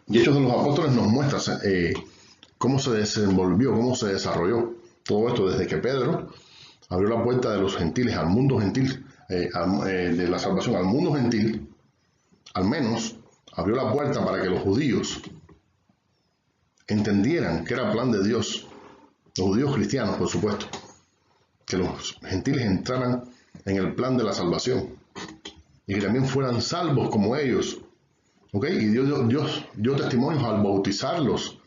Hechos de los Apóstoles nos muestra cómo se desenvolvió, cómo se desarrolló todo esto desde que Pedro abrió la puerta de los gentiles al mundo gentil, de la salvación al mundo gentil. Al menos abrió la puerta para que los judíos entendieran que era el plan de Dios, los judíos cristianos, por supuesto, que los gentiles entraran en el plan de la salvación y que también fueran salvos como ellos. Y Dios dio testimonios al bautizarlos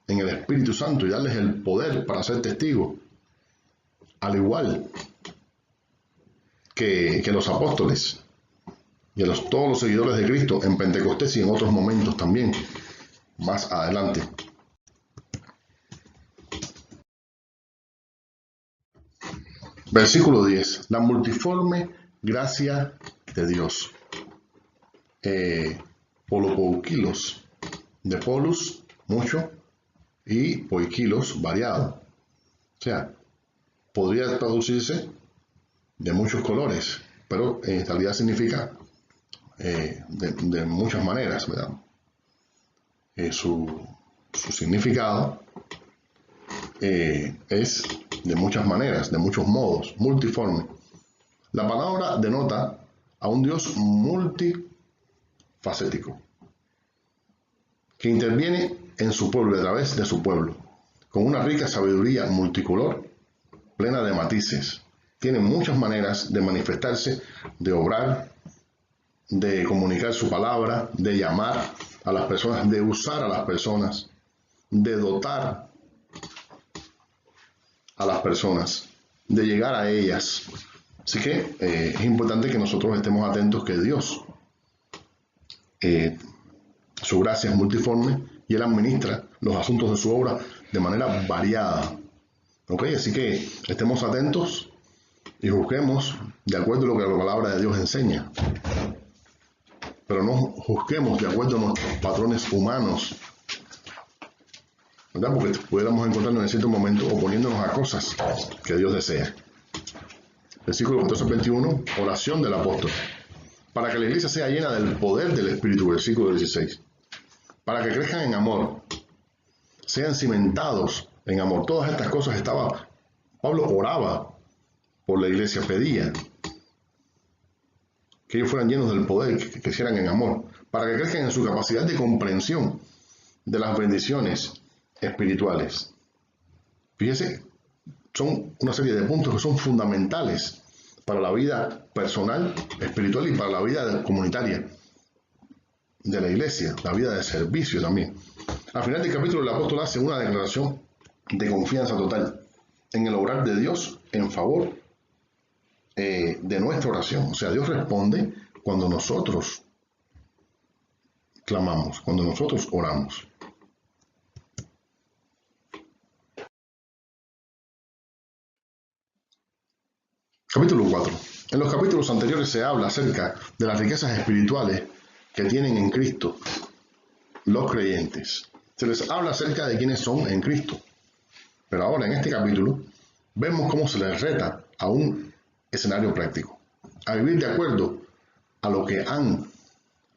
en el Espíritu Santo y darles el poder para ser testigos, al igual que los apóstoles y a todos los seguidores de Cristo en Pentecostés y en otros momentos también, más adelante. Versículo 10. La multiforme gracia de Dios. Polopoukilos, de polus, mucho, y poikilos, variado. O sea, podría traducirse de muchos colores, pero en realidad significa de muchas maneras, ¿verdad? Su significado es de muchas maneras, de muchos modos, multiforme. La palabra denota a un Dios multifacético, que interviene en su pueblo y a través de su pueblo, con una rica sabiduría multicolor, plena de matices. Tiene muchas maneras de manifestarse, de obrar, de comunicar su palabra, de llamar a las personas, de usar a las personas, de dotar a las personas, de llegar a ellas. Así que es importante que nosotros estemos atentos que Dios, su gracia es multiforme y Él administra los asuntos de su obra de manera variada. Así que estemos atentos y juzguemos de acuerdo a lo que la palabra de Dios enseña. Pero no juzguemos de acuerdo a nuestros patrones humanos, ¿verdad? Porque pudiéramos encontrarnos en cierto momento oponiéndonos a cosas que Dios desea. Versículo 14-21, oración del apóstol. Para que la iglesia sea llena del poder del Espíritu, versículo 16. Para que crezcan en amor, sean cimentados en amor. Todas estas cosas Pablo oraba por la iglesia, pedía que ellos fueran llenos del poder, que crecieran en amor, para que crezcan en su capacidad de comprensión de las bendiciones espirituales. Fíjese, son una serie de puntos que son fundamentales para la vida personal, espiritual y para la vida comunitaria de la iglesia, la vida de servicio también. Al final del capítulo el apóstol hace una declaración de confianza total en el obrar de Dios en favor de nuestra oración. O sea, Dios responde cuando nosotros clamamos, cuando nosotros oramos. Capítulo 4. En los capítulos anteriores se habla acerca de las riquezas espirituales que tienen en Cristo los creyentes. Se les habla acerca de quiénes son en Cristo. Pero ahora en este capítulo vemos cómo se les reta a un escenario práctico, a vivir de acuerdo a lo que han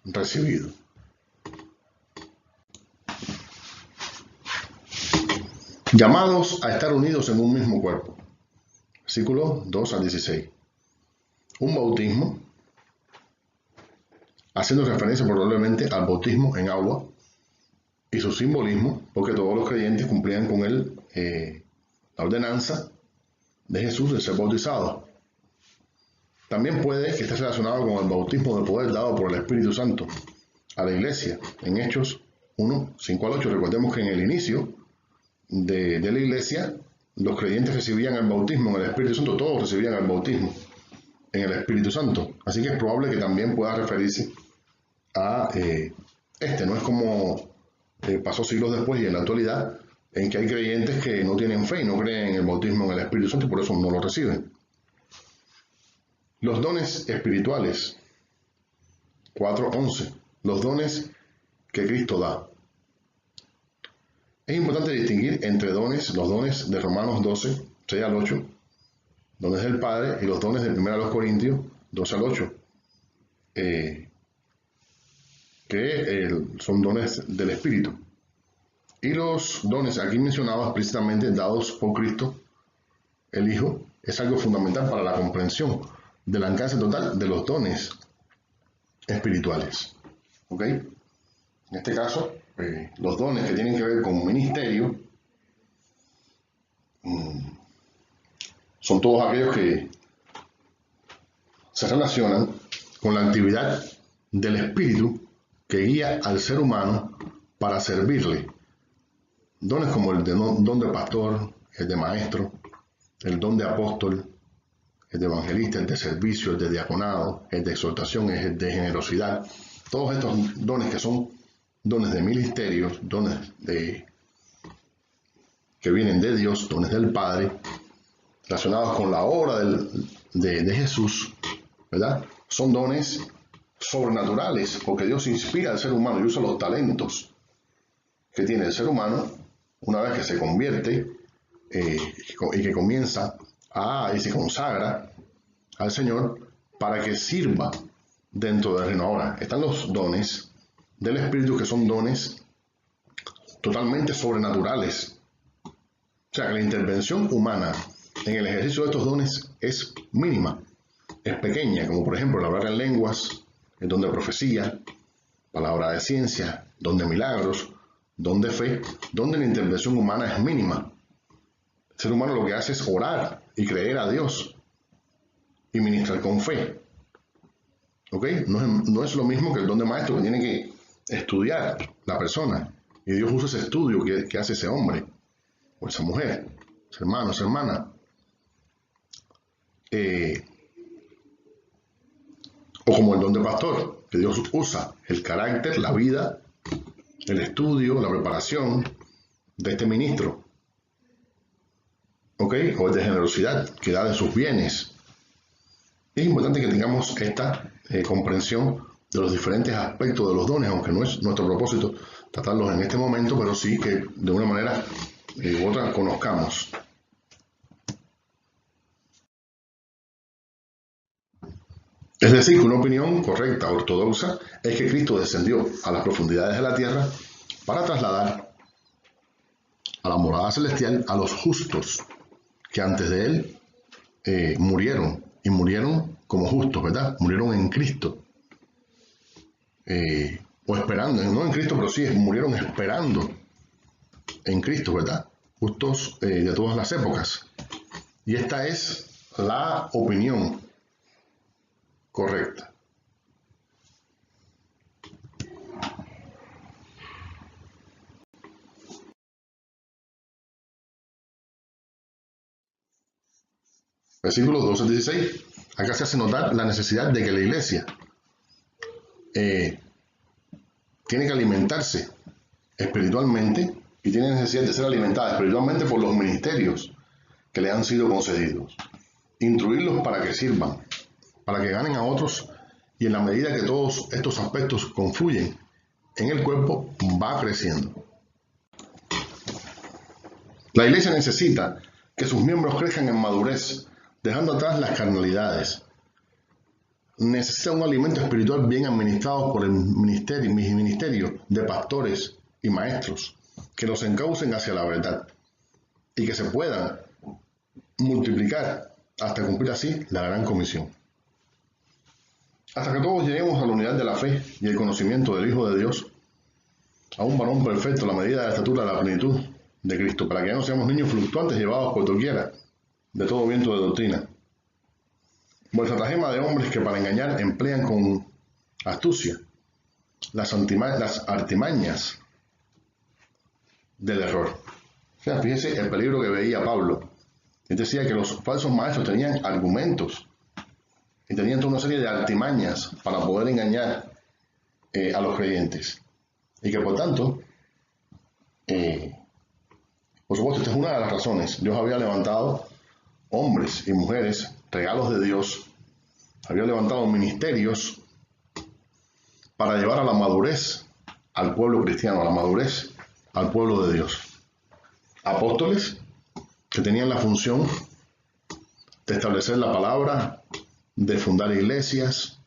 recibido. Llamados a estar unidos en un mismo cuerpo. Versículos 2-16. Un bautismo, haciendo referencia probablemente al bautismo en agua y su simbolismo, porque todos los creyentes cumplían con él la ordenanza de Jesús de ser bautizado. También puede que esté relacionado con el bautismo de poder dado por el Espíritu Santo a la iglesia en Hechos 1, 5 al 8. Recordemos que en el inicio de la iglesia los creyentes recibían el bautismo en el Espíritu Santo, todos recibían el bautismo en el Espíritu Santo. Así que es probable que también pueda referirse a no es como pasó siglos después y en la actualidad, en que hay creyentes que no tienen fe y no creen en el bautismo en el Espíritu Santo y por eso no lo reciben. Los dones espirituales, 4:11, los dones que Cristo da. Es importante distinguir entre dones, los dones de Romanos 12, 6 al 8, dones del Padre, y los dones de 1 Corintios 12 al 8, son dones del Espíritu. Y los dones aquí mencionados explícitamente dados por Cristo, el Hijo, es algo fundamental para la comprensión del alcance total de los dones espirituales. ¿Ok? En este caso, los dones que tienen que ver con ministerio son todos aquellos que se relacionan con la actividad del Espíritu que guía al ser humano para servirle. Dones como el don de pastor, el de maestro, el don de apóstol, el de evangelista, el de servicio, el de diaconado, el de exhortación, el de generosidad. Todos estos dones que son dones de ministerios, dones que vienen de Dios, dones del Padre, relacionados con la obra de Jesús, ¿verdad? Son dones sobrenaturales, porque Dios inspira al ser humano y usa los talentos que tiene el ser humano una vez que se convierte y que comienza y se consagra al Señor para que sirva dentro del reino. Ahora, están los dones del Espíritu, que son dones totalmente sobrenaturales. O sea, que la intervención humana en el ejercicio de estos dones es mínima, es pequeña, como por ejemplo el hablar en lenguas, el don de profecía, palabra de ciencia, don de milagros, don de fe, donde la intervención humana es mínima. El ser humano lo que hace es orar y creer a Dios y ministrar con fe. ¿Ok? No es lo mismo que el don de maestro, que tiene que estudiar la persona. Y Dios usa ese estudio que hace ese hombre o esa mujer, ese hermano, esa hermana. O como el don de pastor, que Dios usa el carácter, la vida, el estudio, la preparación de este ministro. ¿Ok? O el de generosidad, que da de sus bienes. Es importante que tengamos esta comprensión de los diferentes aspectos de los dones, aunque no es nuestro propósito tratarlos en este momento, pero sí que de una manera u otra conozcamos. Es decir, que una opinión correcta, ortodoxa, es que Cristo descendió a las profundidades de la tierra para trasladar a la morada celestial a los justos que antes de él murieron, y murieron como justos, ¿verdad? Murieron en Cristo. O esperando, no en Cristo, pero sí, murieron esperando en Cristo, ¿verdad? Justos de todas las épocas. Y esta es la opinión correcta. Versículos 12 al 16. Acá se hace notar la necesidad de que la iglesia tiene que alimentarse espiritualmente y tiene necesidad de ser alimentada espiritualmente por los ministerios que le han sido concedidos. Instruirlos para que sirvan, para que ganen a otros, y en la medida que todos estos aspectos confluyen en el cuerpo, va creciendo. La iglesia necesita que sus miembros crezcan en madurez, dejando atrás las carnalidades. Necesita un alimento espiritual bien administrado por el ministerio de pastores y maestros, que los encaucen hacia la verdad y que se puedan multiplicar hasta cumplir así la gran comisión. Hasta que todos lleguemos a la unidad de la fe y el conocimiento del Hijo de Dios, a un varón perfecto a la medida de la estatura de la plenitud de Cristo, para que ya no seamos niños fluctuantes llevados por doquiera de todo viento de doctrina. Por estratagema de hombres que para engañar emplean con astucia las artimañas del error. O sea, fíjese el peligro que veía Pablo. Él decía que los falsos maestros tenían argumentos y tenían toda una serie de artimañas para poder engañar a los creyentes. Y que por tanto, por supuesto, esta es una de las razones. Dios había levantado hombres y mujeres, regalos de Dios, había levantado ministerios para llevar a la madurez al pueblo cristiano, a la madurez al pueblo de Dios. Apóstoles que tenían la función de establecer la palabra, de fundar iglesias,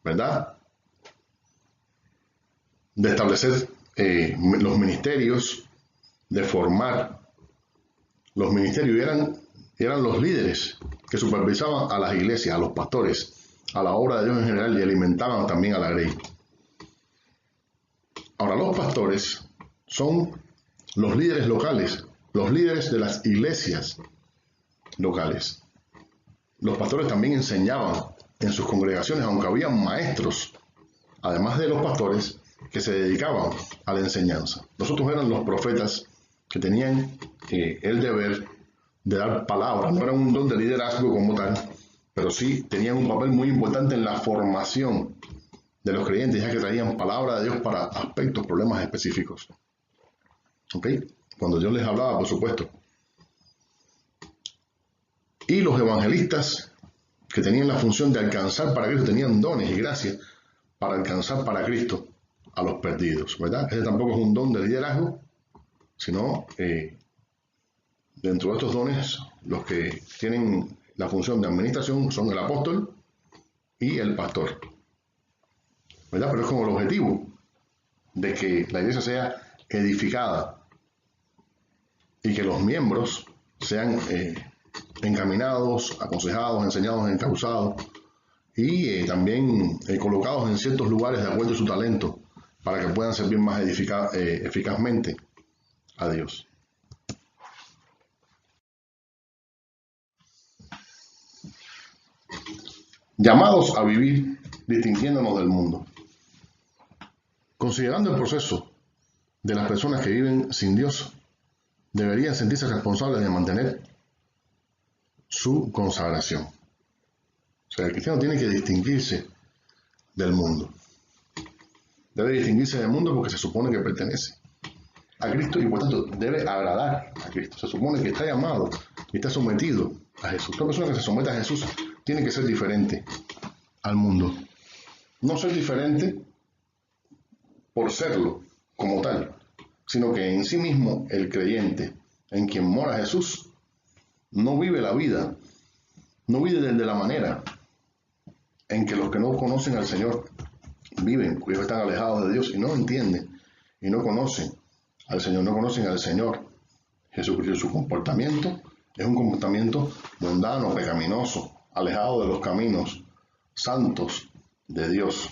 ¿verdad? De establecer los ministerios, de formar los ministerios. Eran los líderes que supervisaban a las iglesias, a los pastores, a la obra de Dios en general, y alimentaban también a la grey. Ahora, los pastores son los líderes locales, los líderes de las iglesias locales. Los pastores también enseñaban en sus congregaciones, aunque había maestros, además de los pastores, que se dedicaban a la enseñanza. Los otros eran los profetas, que tenían el deber de dar palabra. No era un don de liderazgo como tal, pero sí tenían un papel muy importante en la formación de los creyentes, ya que traían palabra de Dios para aspectos, problemas específicos. ¿Ok? Cuando Dios les hablaba, por supuesto. Y los evangelistas, que tenían la función de alcanzar para Cristo, tenían dones y gracias para alcanzar para Cristo a los perdidos, ¿verdad? Ese tampoco es un don de liderazgo, sino dentro de estos dones, los que tienen la función de administración son el apóstol y el pastor, ¿verdad? Pero es como el objetivo de que la iglesia sea edificada y que los miembros sean encaminados, aconsejados, enseñados, encausados y también colocados en ciertos lugares de acuerdo a su talento para que puedan servir más eficazmente a Dios. Llamados a vivir distinguiéndonos del mundo. Considerando el proceso de las personas que viven sin Dios, deberían sentirse responsables de mantener su consagración. O sea, el cristiano tiene que distinguirse del mundo. Debe distinguirse del mundo porque se supone que pertenece a Cristo y por tanto debe agradar a Cristo. Se supone que está llamado y está sometido a Jesús. Una persona que se somete a Jesús tiene que ser diferente al mundo. No ser diferente por serlo como tal, sino que en sí mismo el creyente en quien mora Jesús no vive la vida, no vive de la manera en que los que no conocen al Señor viven, porque ellos están alejados de Dios y no entienden y no conocen al Señor, no conocen al Señor Jesucristo. Su comportamiento es un comportamiento mundano, pecaminoso, alejado de los caminos santos de Dios.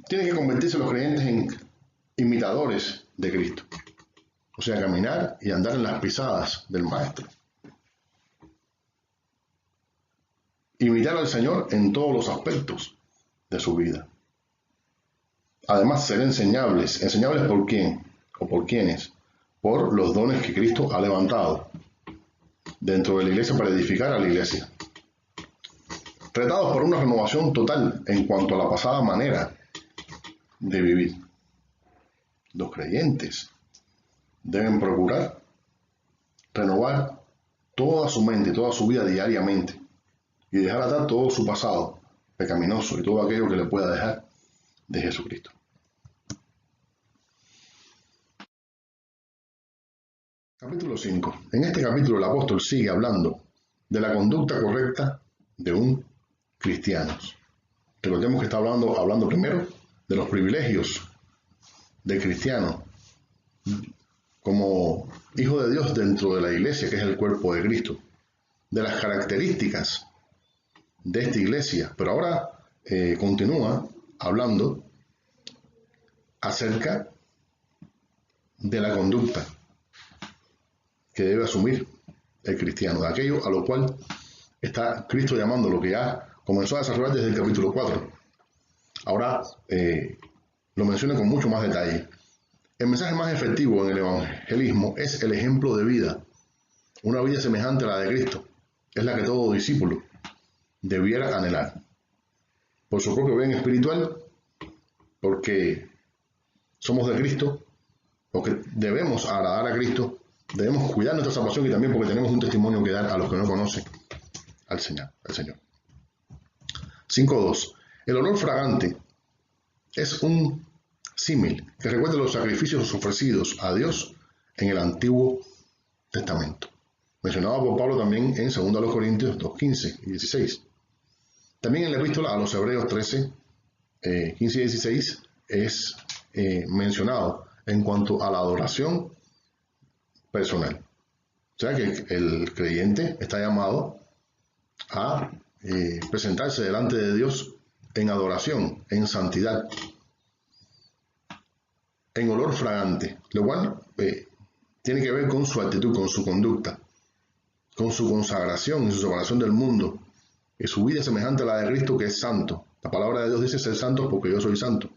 Tienen que convertirse los creyentes en imitadores de Cristo, o sea, caminar y andar en las pisadas del Maestro. Imitar al Señor en todos los aspectos de su vida. Además, ser enseñables. ¿Enseñables por quién? ¿O por quiénes? Por los dones que Cristo ha levantado dentro de la iglesia para edificar a la iglesia. Retados por una renovación total en cuanto a la pasada manera de vivir. Los creyentes deben procurar renovar toda su mente, toda su vida diariamente y dejar atrás todo su pasado pecaminoso y todo aquello que le pueda dejar de Jesucristo. Capítulo 5. En este capítulo el apóstol sigue hablando de la conducta correcta de un cristiano. Recordemos que está hablando primero de los privilegios del cristiano como hijo de Dios dentro de la iglesia, que es el cuerpo de Cristo, de las características de esta iglesia, pero ahora continúa hablando acerca de la conducta que debe asumir el cristiano, de aquello a lo cual está Cristo llamando, lo que ya comenzó a desarrollar desde el capítulo 4. Ahora lo menciona con mucho más detalle. El mensaje más efectivo en el evangelismo es el ejemplo de vida. Una vida semejante a la de Cristo es la que todo discípulo debiera anhelar. Por su propio bien espiritual, porque somos de Cristo, porque debemos agradar a Cristo, debemos cuidar nuestra salvación y también porque tenemos un testimonio que dar a los que no conocen al Señor. 5.2. El olor fragante es un símil que recuerda los sacrificios ofrecidos a Dios en el Antiguo Testamento, mencionado por Pablo también en 2 Corintios 2:15 y 16. También en la epístola a los Hebreos 13, 15 y 16 es mencionado en cuanto a la adoración personal. O sea que el creyente está llamado a presentarse delante de Dios en adoración, en santidad, en olor fragante, lo cual tiene que ver con su actitud, con su conducta, con su consagración y su separación del mundo, y su vida semejante a la de Cristo, que es santo. La palabra de Dios dice ser santos porque yo soy santo.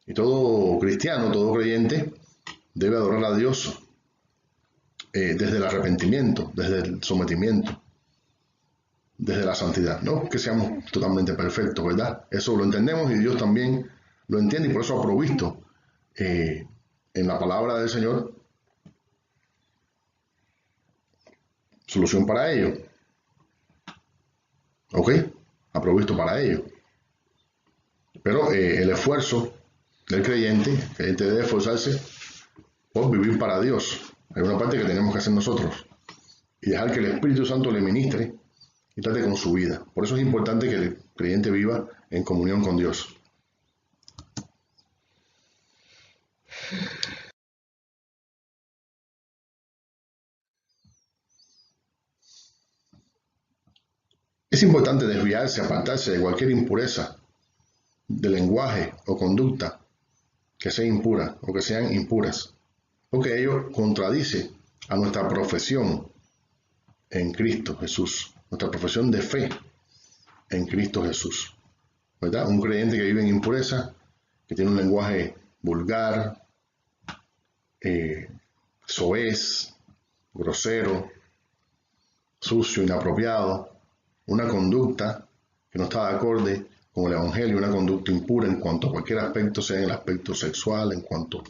Y todo cristiano, todo creyente, debe adorar a Dios desde el arrepentimiento, desde el sometimiento, desde la santidad. No que seamos totalmente perfectos, ¿verdad? Eso lo entendemos y Dios también lo entiende y por eso ha provisto en la palabra del Señor solución para ello. ¿Ok? Ha provisto para ello. Pero el esfuerzo del creyente, el creyente debe esforzarse por vivir para Dios. Hay una parte que tenemos que hacer nosotros y dejar que el Espíritu Santo le ministre y trate con su vida. Por eso es importante que el creyente viva en comunión con Dios. Es importante desviarse, apartarse de cualquier impureza de lenguaje o conducta que sea impura o que sean impuras, porque ello contradice a nuestra profesión en Cristo Jesús, nuestra profesión de fe en Cristo Jesús, ¿verdad? Un creyente que vive en impureza, que tiene un lenguaje vulgar, soez, grosero, sucio, inapropiado, una conducta que no está de acorde con el Evangelio, una conducta impura en cuanto a cualquier aspecto, sea en el aspecto sexual, en cuanto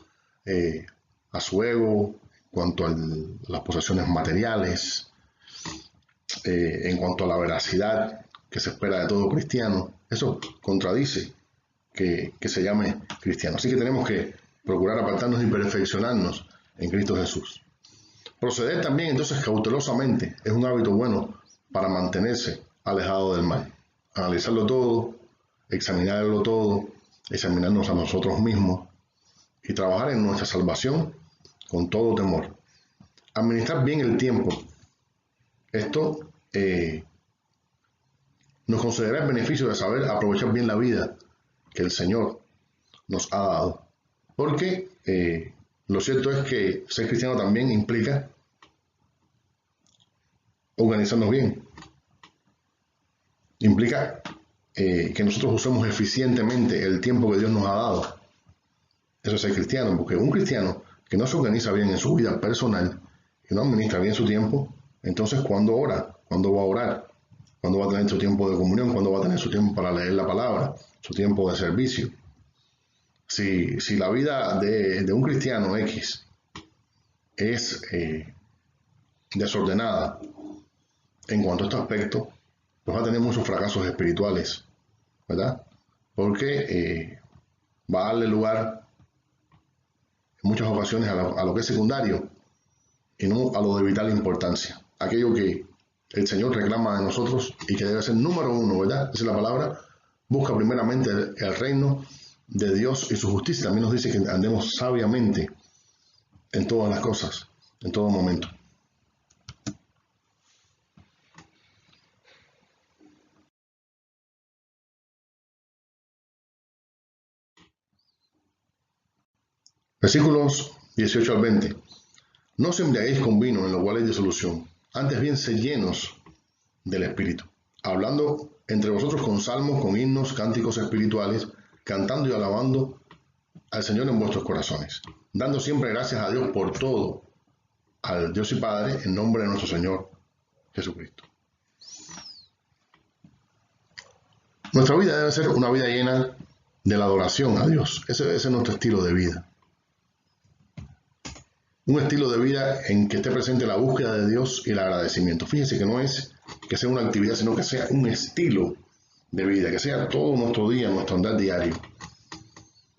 a su ego, en cuanto a las posesiones materiales, en cuanto a la veracidad que se espera de todo cristiano. Eso contradice que se llame cristiano. Así que tenemos que procurar apartarnos y perfeccionarnos en Cristo Jesús. Proceder también entonces cautelosamente es un hábito bueno para mantenerse alejado del mal. Analizarlo todo, examinarlo todo, examinarnos a nosotros mismos y trabajar en nuestra salvación con todo temor. Administrar bien el tiempo. Esto nos concederá el beneficio de saber aprovechar bien la vida que el Señor nos ha dado. Porque lo cierto es que ser cristiano también implica organizarnos bien. Implica que nosotros usemos eficientemente el tiempo que Dios nos ha dado. Eso es ser cristiano, porque un cristiano que no se organiza bien en su vida personal, que no administra bien su tiempo, entonces ¿cuándo ora? ¿Cuándo va a orar? ¿Cuándo va a tener su tiempo de comunión? ¿Cuándo va a tener su tiempo para leer la palabra? Su tiempo de servicio. Si la vida de un cristiano X es desordenada en cuanto a este aspecto, pues va a tener muchos fracasos espirituales, ¿verdad? Porque va a darle lugar en muchas ocasiones a lo que es secundario y no a lo de vital importancia. Aquello que el Señor reclama de nosotros y que debe ser número uno, ¿verdad? Esa es la palabra. Busca primeramente el reino de Dios y su justicia. También nos dice que andemos sabiamente en todas las cosas, en todo momento. Versículos 18 al 20. No os embriaguéis con vino, en lo cual hay disolución. Antes bien, sed llenos del Espíritu, hablando entre vosotros con salmos, con himnos, cánticos espirituales, cantando y alabando al Señor en vuestros corazones, dando siempre gracias a Dios por todo, al Dios y Padre, en nombre de nuestro Señor Jesucristo. Nuestra vida debe ser una vida llena de la adoración a Dios. Ese es nuestro estilo de vida. Un estilo de vida en que esté presente la búsqueda de Dios y el agradecimiento. Fíjense que no es que sea una actividad, sino que sea un estilo de vida, que sea todo nuestro día, nuestro andar diario.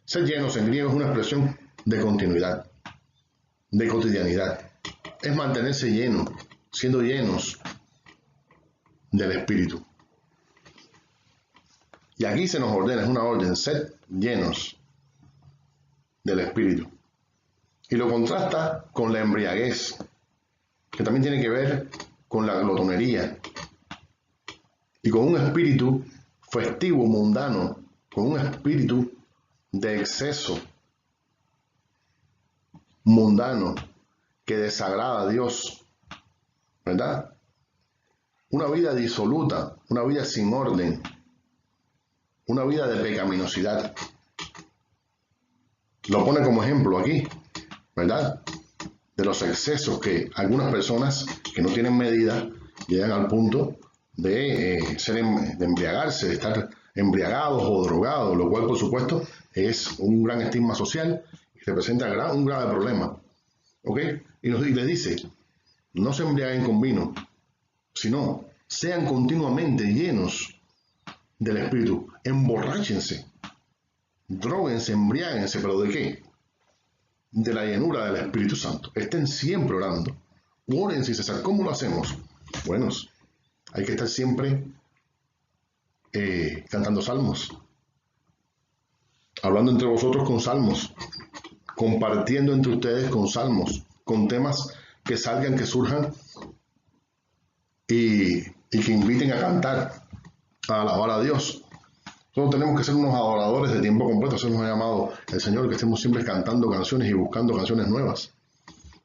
Ser llenos en griego es una expresión de continuidad, de cotidianidad. Es mantenerse lleno, siendo llenos del Espíritu. Y aquí se nos ordena, es una orden, sed llenos del Espíritu. Y lo contrasta con la embriaguez, que también tiene que ver con la glotonería y con un espíritu festivo, mundano, con un espíritu de exceso mundano que desagrada a Dios, ¿verdad? Una vida disoluta, una vida sin orden, una vida de pecaminosidad. Lo pone como ejemplo aquí, ¿verdad? De los excesos que algunas personas que no tienen medida llegan al punto de embriagarse, de estar embriagados o drogados, lo cual por supuesto es un gran estigma social y representa un grave problema. ¿Ok? Y les dice, no se embriaguen con vino, sino sean continuamente llenos del Espíritu, emborráchense, dróguense, embriáguense, ¿pero de qué? De la llenura del Espíritu Santo. Estén siempre orando. Oren sin cesar. ¿Cómo lo hacemos? Bueno, hay que estar siempre cantando salmos, hablando entre vosotros con salmos, compartiendo entre ustedes con salmos, con temas que salgan, que surjan y que inviten a cantar, a alabar a Dios. Nosotros tenemos que ser unos adoradores de tiempo completo. Eso nos ha llamado el Señor, que estemos siempre cantando canciones y buscando canciones nuevas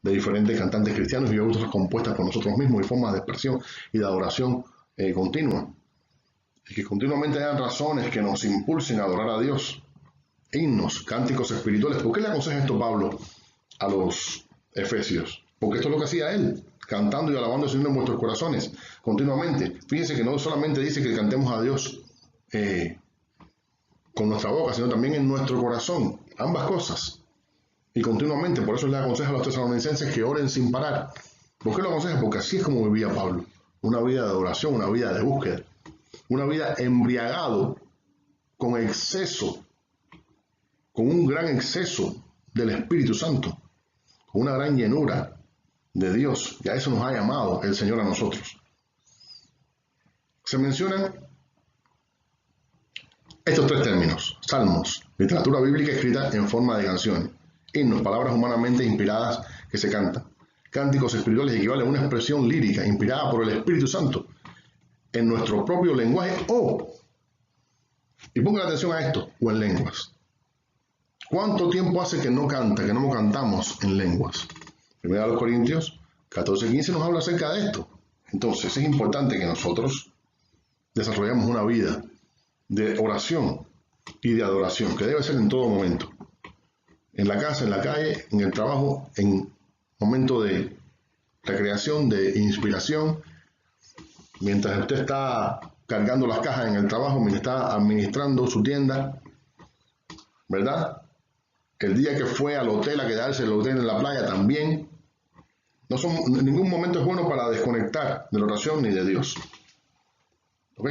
de diferentes cantantes cristianos y otras compuestas por nosotros mismos y formas de expresión y de adoración continua. Y que continuamente hayan razones que nos impulsen a adorar a Dios. Himnos, cánticos espirituales. ¿Por qué le aconseja esto Pablo a los efesios? Porque esto es lo que hacía él, cantando y alabando al Señor en vuestros corazones, continuamente. Fíjense que no solamente dice que cantemos a Dios con nuestra boca, sino también en nuestro corazón, ambas cosas. Y continuamente, por eso le aconseja a los tesalonicenses que oren sin parar. ¿Por qué lo aconseja? Porque así es como vivía Pablo. Una vida de adoración, una vida de búsqueda. Una vida embriagado con exceso, con un gran exceso del Espíritu Santo, con una gran llenura de Dios. Y a eso nos ha llamado el Señor a nosotros. Se mencionan estos tres términos: salmos, literatura bíblica escrita en forma de canciones; himnos, palabras humanamente inspiradas que se cantan; cánticos espirituales, equivale a una expresión lírica inspirada por el Espíritu Santo en nuestro propio lenguaje y pongan atención a esto, o en lenguas. ¿Cuánto tiempo hace que no cantamos en lenguas? 1 Corintios 14:15 nos habla acerca de esto. Entonces es importante que nosotros desarrollemos una vida de oración y de adoración, que debe ser en todo momento. En la casa, en la calle, en el trabajo, en momento de recreación, de inspiración, mientras usted está cargando las cajas en el trabajo, mientras está administrando su tienda, ¿verdad? El día que fue al hotel a quedarse, el hotel en la playa también. En ningún momento es bueno para desconectar de la oración ni de Dios. ¿Ok?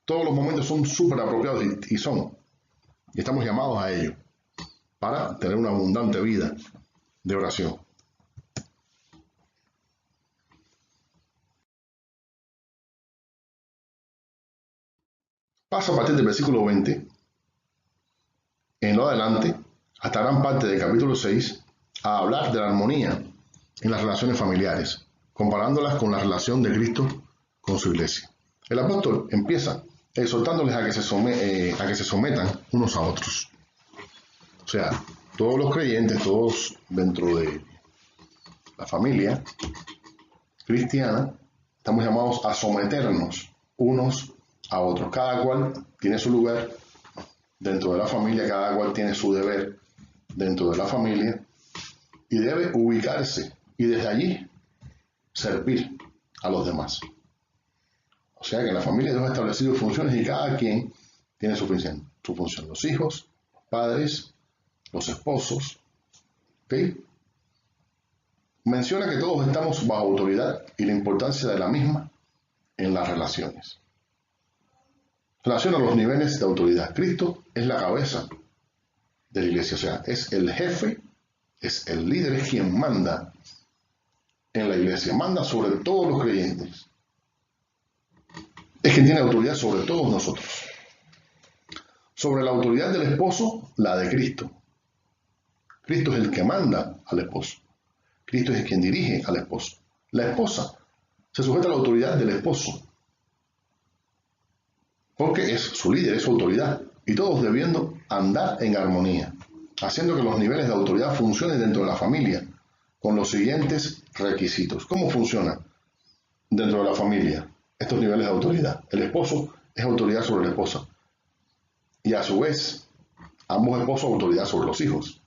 Todos los momentos son súper apropiados y estamos llamados a ello para tener una abundante vida de oración. Paso a partir del versículo 20 en lo adelante, hasta gran parte del capítulo 6, a hablar de la armonía en las relaciones familiares, comparándolas con la relación de Cristo con su iglesia. El apóstol empieza exhortándoles a que se sometan unos a otros. O sea, todos los creyentes, todos dentro de la familia cristiana, estamos llamados a someternos unos a otros. Cada cual tiene su lugar dentro de la familia, cada cual tiene su deber dentro de la familia y debe ubicarse y desde allí servir a los demás. O sea que en la familia Dios ha establecido funciones y cada quien tiene su función. Los hijos, los padres, los esposos. ¿Okay? Menciona que todos estamos bajo autoridad y la importancia de la misma en las relaciones. Relaciona los niveles de autoridad. Cristo es la cabeza de la iglesia, o sea, es el jefe, es el líder, es quien manda en la iglesia, manda sobre todos los creyentes. Es quien tiene autoridad sobre todos nosotros. Sobre la autoridad del esposo, la de Cristo. Cristo es el que manda al esposo. Cristo es quien dirige al esposo. La esposa se sujeta a la autoridad del esposo, porque es su líder, es su autoridad, y todos debiendo andar en armonía, haciendo que los niveles de autoridad funcionen dentro de la familia, con los siguientes requisitos. ¿Cómo funciona dentro de la familia estos niveles de autoridad? El esposo es autoridad sobre la esposa, y a su vez, ambos esposos autoridad sobre los hijos.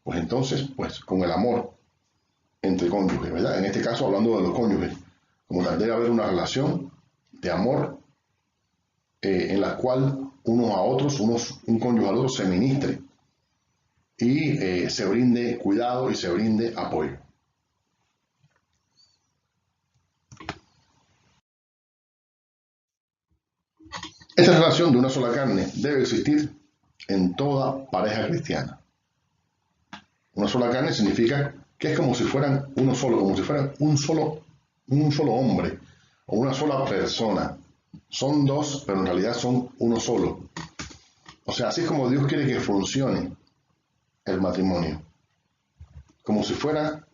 Pues entonces, con el amor entre cónyuges, ¿verdad? En este caso, hablando de los cónyuges, como tal, debe haber una relación de amor en la cual unos a otros, un cónyuge al otro se ministre y se brinde cuidado y se brinde apoyo. Esta relación de una sola carne debe existir en toda pareja cristiana. Una sola carne significa que es como si fueran uno solo, como si fueran un solo hombre o una sola persona. Son dos, pero en realidad son uno solo. O sea, así es como Dios quiere que funcione el matrimonio. Como si fuera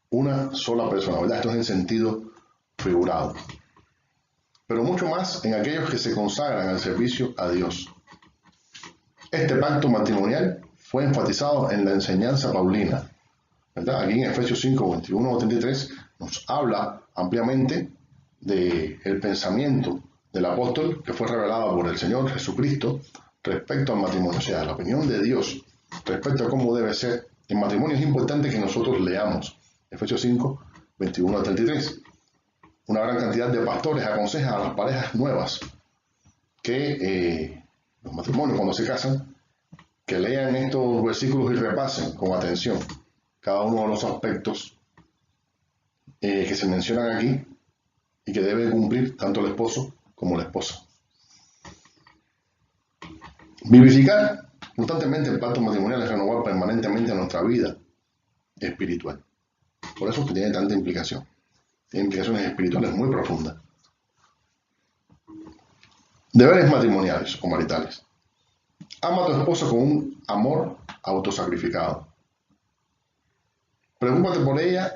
una sola persona, ¿verdad? Esto es en sentido figurado. Pero mucho más en aquellos que se consagran al servicio a Dios. Este pacto matrimonial fue enfatizado en la enseñanza paulina, ¿verdad? Aquí en Efesios 5, 21 o 33 nos habla ampliamente del pensamiento del apóstol que fue revelado por el Señor Jesucristo respecto al matrimonio, o sea, la opinión de Dios respecto a cómo debe ser el matrimonio. Es importante que nosotros leamos Efesios 5, 21 al 33. Una gran cantidad de pastores aconsejan a las parejas nuevas que los matrimonios cuando se casan, que lean estos versículos y repasen con atención cada uno de los aspectos que se mencionan aquí y que debe cumplir tanto el esposo como la esposa. Vivificar constantemente el pacto matrimonial es renovar permanentemente nuestra vida espiritual. Por eso es que tiene tanta implicación. Tiene implicaciones espirituales muy profundas. Deberes matrimoniales o maritales. Ama a tu esposa con un amor autosacrificado. Preocúpate por ella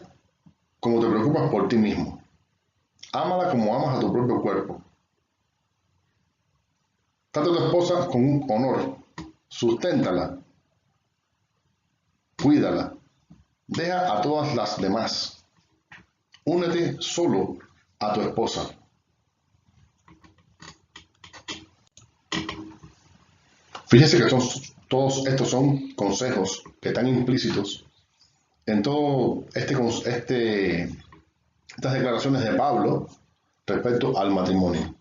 como te preocupas por ti mismo. Ámala como amas a tu propio cuerpo. Trata a tu esposa con un honor. Susténtala. Cuídala. Deja a todas las demás. Únete solo a tu esposa. Fíjese que todos estos son consejos que están implícitos en todo estas declaraciones de Pablo respecto al matrimonio.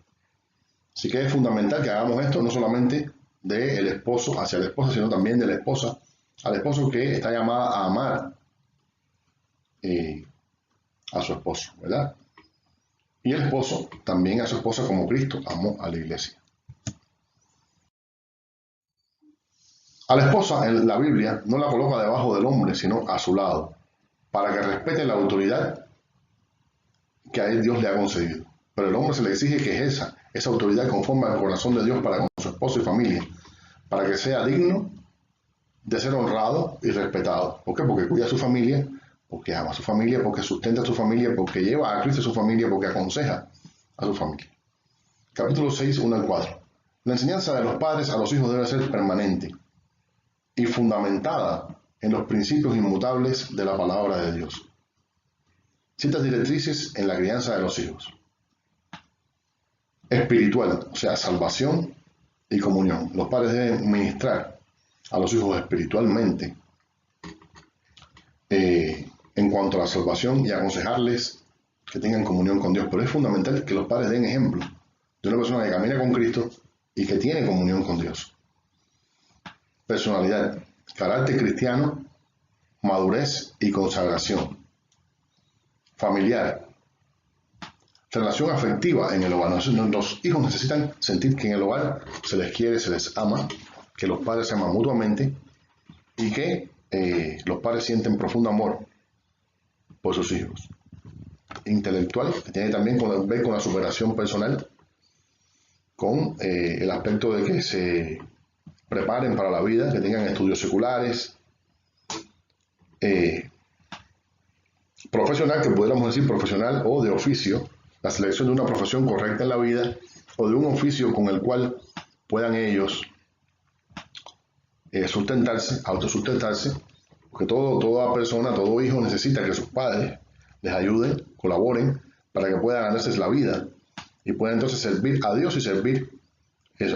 Así que es fundamental que hagamos esto no solamente del esposo hacia la esposa, sino también de la esposa al esposo, que está llamada a amar a su esposo, ¿verdad? Y el esposo también a su esposa como Cristo amó a la iglesia. A la esposa en la Biblia no la coloca debajo del hombre, sino a su lado, para que respete la autoridad que a él Dios le ha concedido. Pero el hombre se le exige que ejerza esa autoridad conforme al corazón de Dios para con su esposo y familia, para que sea digno de ser honrado y respetado. ¿Por qué? Porque cuida a su familia, porque ama a su familia, porque sustenta a su familia, porque lleva a Cristo a su familia, porque aconseja a su familia. Capítulo 6, 1 al 4. La enseñanza de los padres a los hijos debe ser permanente y fundamentada en los principios inmutables de la palabra de Dios. Ciertas directrices en la crianza de los hijos. Espiritual, o sea, salvación y comunión. Los padres deben ministrar a los hijos espiritualmente en cuanto a la salvación y aconsejarles que tengan comunión con Dios. Pero es fundamental que los padres den ejemplo de una persona que camina con Cristo y que tiene comunión con Dios. Personalidad, carácter cristiano, madurez y consagración. Familiar, relación afectiva en el hogar. Los hijos necesitan sentir que en el hogar se les quiere, se les ama, que los padres se aman mutuamente y que los padres sienten profundo amor por sus hijos. Intelectual, que tiene también que ver con la superación personal, con el aspecto de que se preparen para la vida, que tengan estudios seculares. Profesional, que pudiéramos decir profesional o de oficio, la selección de una profesión correcta en la vida o de un oficio con el cual puedan ellos sustentarse, autosustentarse, porque toda persona, todo hijo necesita que sus padres les ayuden, colaboren, para que puedan ganarse la vida y puedan entonces servir a Dios y servir,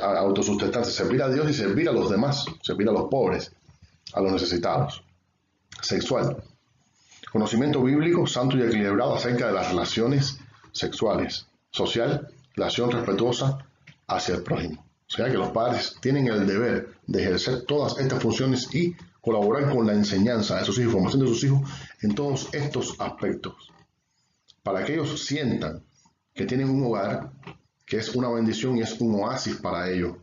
autosustentarse, servir a Dios y servir a los demás, servir a los pobres, a los necesitados. Sexual. Conocimiento bíblico, santo y equilibrado acerca de las relaciones sexuales. Social, relación respetuosa hacia el prójimo. O sea que los padres tienen el deber de ejercer todas estas funciones y colaborar con la enseñanza de sus hijos, formación de sus hijos en todos estos aspectos, para que ellos sientan que tienen un hogar que es una bendición y es un oasis para ellos,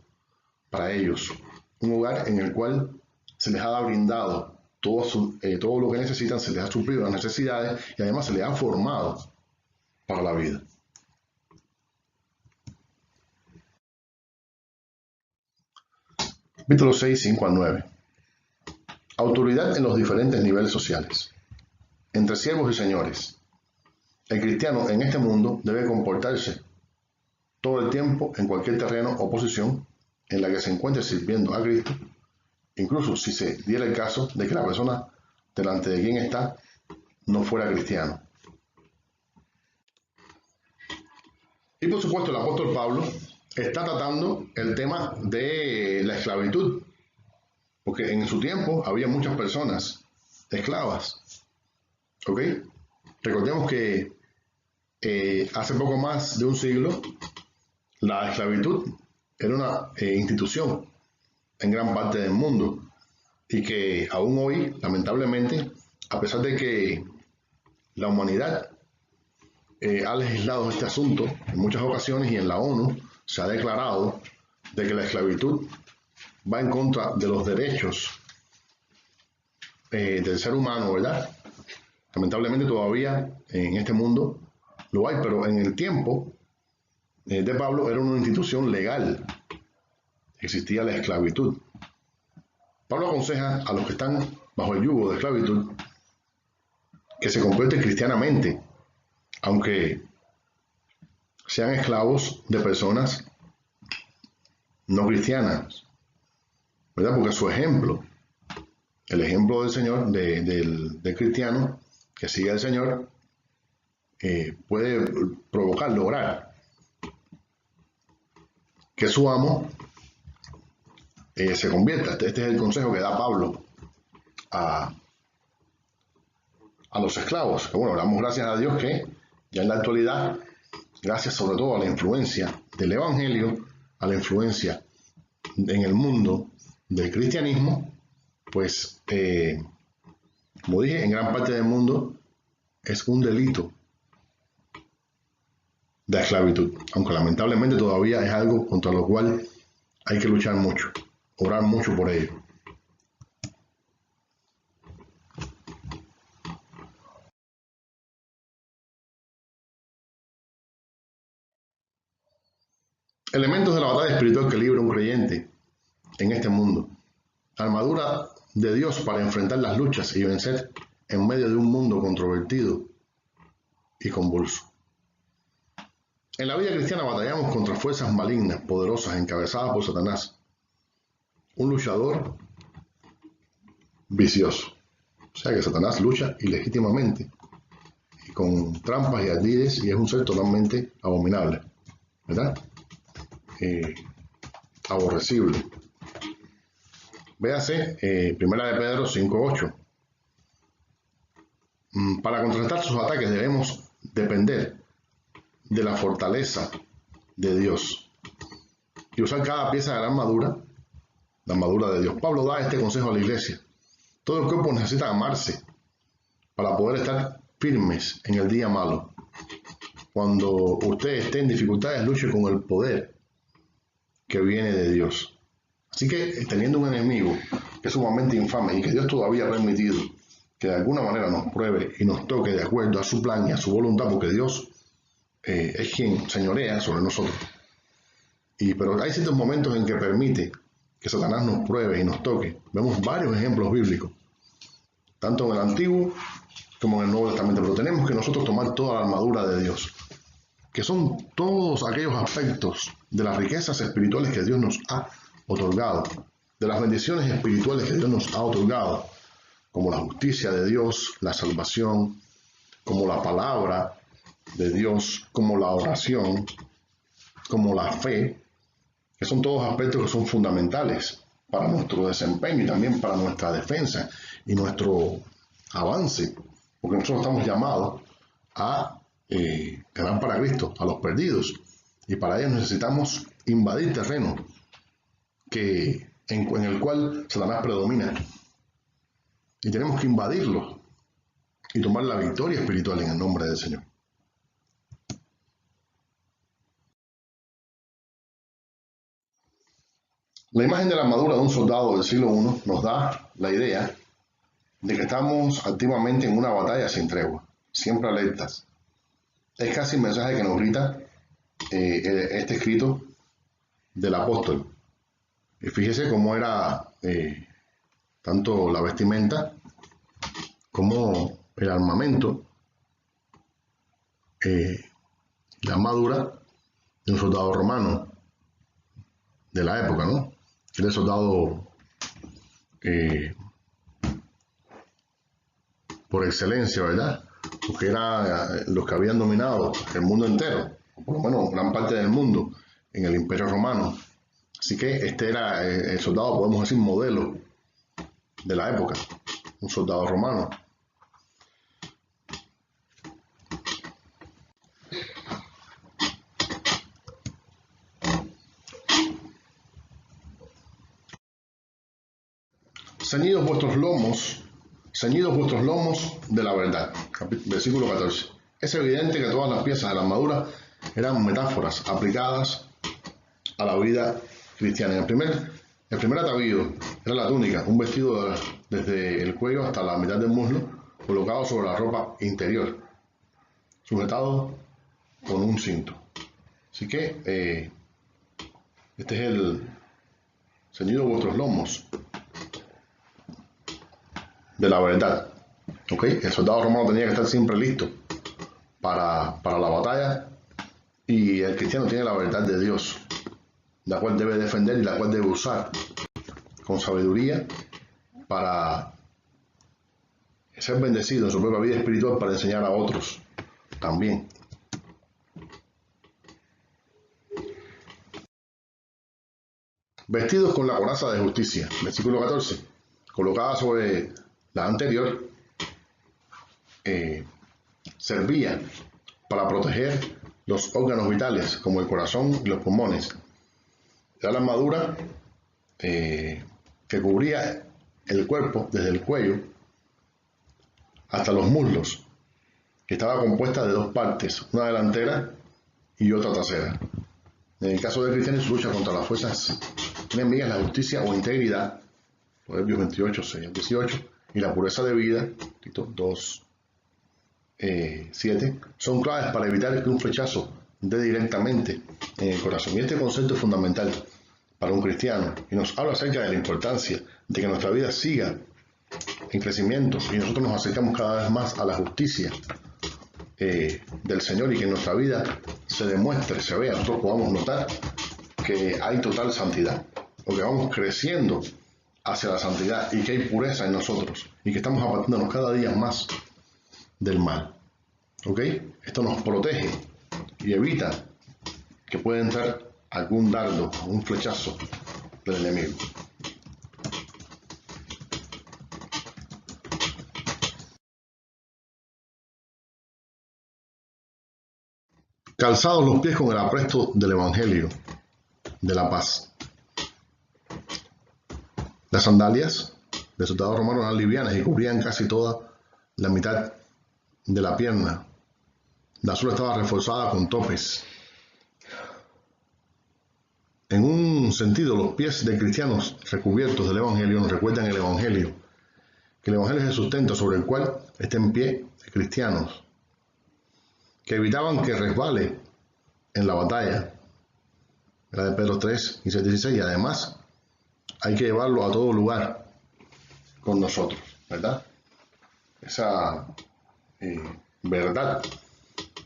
un hogar en el cual se les ha brindado todo lo que necesitan, se les ha suplido las necesidades y además se les ha formado para la vida. Capítulo 6, 5 al 9. Autoridad en los diferentes niveles sociales. Entre siervos y señores. El cristiano en este mundo debe comportarse todo el tiempo en cualquier terreno o posición en la que se encuentre sirviendo a Cristo, incluso si se diera el caso de que la persona delante de quien está no fuera cristiano. Y por supuesto el apóstol Pablo está tratando el tema de la esclavitud, porque en su tiempo había muchas personas esclavas. ¿Ok? Recordemos que hace poco más de un siglo la esclavitud era una institución en gran parte del mundo y que aún hoy, lamentablemente, a pesar de que la humanidad ha legislado este asunto en muchas ocasiones y en la ONU se ha declarado de que la esclavitud va en contra de los derechos del ser humano, ¿verdad? Lamentablemente todavía en este mundo lo hay, pero en el tiempo de Pablo era una institución legal. Existía la esclavitud. Pablo aconseja a los que están bajo el yugo de esclavitud que se convierten cristianamente, aunque sean esclavos de personas no cristianas, ¿verdad? Porque su ejemplo, el ejemplo del Señor, del cristiano que sigue al Señor, puede provocar, lograr que su amo se convierta. Este es el consejo que da Pablo a los esclavos. Que bueno, damos gracias a Dios que ya en la actualidad, gracias sobre todo a la influencia del Evangelio, a la influencia en el mundo del cristianismo, pues, como dije, en gran parte del mundo es un delito de esclavitud, aunque lamentablemente todavía es algo contra lo cual hay que luchar mucho, orar mucho por ello. Elementos de la batalla espiritual que libra un creyente en este mundo. Armadura de Dios para enfrentar las luchas y vencer en medio de un mundo controvertido y convulso. En la vida cristiana batallamos contra fuerzas malignas, poderosas, encabezadas por Satanás, un luchador vicioso. O sea que Satanás lucha ilegítimamente y con trampas y ardides, y es un ser totalmente abominable, ¿verdad? Aborrecible. Véase Primera de Pedro 5:8. Para contrarrestar sus ataques debemos depender de la fortaleza de Dios y usar cada pieza de la armadura de Dios. Pablo da este consejo a la iglesia. Todo el cuerpo necesita amarse para poder estar firmes en el día malo. Cuando usted esté en dificultades, luche con el poder que viene de Dios. Así que, teniendo un enemigo que es sumamente infame y que Dios todavía ha permitido que de alguna manera nos pruebe y nos toque de acuerdo a su plan y a su voluntad, porque Dios es quien señorea sobre nosotros. Pero hay ciertos momentos en que permite que Satanás nos pruebe y nos toque. Vemos varios ejemplos bíblicos, tanto en el Antiguo como en el Nuevo Testamento, pero tenemos que nosotros tomar toda la armadura de Dios, que son todos aquellos aspectos de las riquezas espirituales que Dios nos ha otorgado, de las bendiciones espirituales que Dios nos ha otorgado, como la justicia de Dios, la salvación, como la palabra de Dios, como la oración, como la fe, que son todos aspectos que son fundamentales para nuestro desempeño y también para nuestra defensa y nuestro avance, porque nosotros estamos llamados a ganar para Cristo, a los perdidos, y para ello necesitamos invadir terreno en el cual Satanás predomina, y tenemos que invadirlo y tomar la victoria espiritual en el nombre del Señor. La imagen de la armadura de un soldado del siglo I nos da la idea de que estamos activamente en una batalla sin tregua, siempre alertas. Es casi el mensaje que nos grita este escrito del apóstol. Y fíjese cómo era tanto la vestimenta como el armamento, la armadura de un soldado romano de la época, ¿no? Era el soldado por excelencia, ¿verdad? Porque era los que habían dominado el mundo entero, o por lo menos gran parte del mundo, en el Imperio Romano. Así que este era el soldado, podemos decir, modelo de la época, un soldado romano. Ceñidos vuestros lomos de la verdad. Versículo 14. Es evidente que todas las piezas de la armadura eran metáforas aplicadas a la vida cristiana. El primer atavío era la túnica, un vestido desde el cuello hasta la mitad del muslo, colocado sobre la ropa interior, sujetado con un cinto. Así que este es el ceñido vuestros lomos de la verdad. ¿Okay? El soldado romano tenía que estar siempre listo para la batalla, y el cristiano tiene la verdad de Dios, la cual debe defender y la cual debe usar con sabiduría para ser bendecido en su propia vida espiritual, para enseñar a otros también. Vestidos con la coraza de justicia, versículo 14, colocada sobre la anterior, servía para proteger los órganos vitales como el corazón y los pulmones. Era la armadura que cubría el cuerpo desde el cuello hasta los muslos, que estaba compuesta de dos partes, una delantera y otra trasera. En el caso del cristiano, su lucha contra las fuerzas enemigas, la justicia o integridad, Proverbios 28, 6 al 18, y la pureza de vida, Tito 2, 7, son claves para evitar que un flechazo dé directamente en el corazón. Y este concepto es fundamental para un cristiano, y nos habla acerca de la importancia de que nuestra vida siga en crecimiento y nosotros nos acercamos cada vez más a la justicia del Señor, y que en nuestra vida se demuestre, se vea, nosotros podamos notar que hay total santidad, o que vamos creciendo hacia la santidad y que hay pureza en nosotros y que estamos apartándonos cada día más del mal. ¿Ok? Esto nos protege y evita que pueda entrar algún dardo, un flechazo del enemigo. Calzados los pies con el apresto del Evangelio de la paz. Las sandalias del soldado romano eran livianas y cubrían casi toda la mitad de la pierna. La suela estaba reforzada con topes. En un sentido, los pies de cristianos recubiertos del Evangelio nos recuerdan el Evangelio, que el Evangelio es el sustento sobre el cual estén en pie cristianos, que evitaban que resbale en la batalla, la de Pedro 3, 16, y además hay que llevarlo a todo lugar con nosotros, ¿verdad? Esa verdad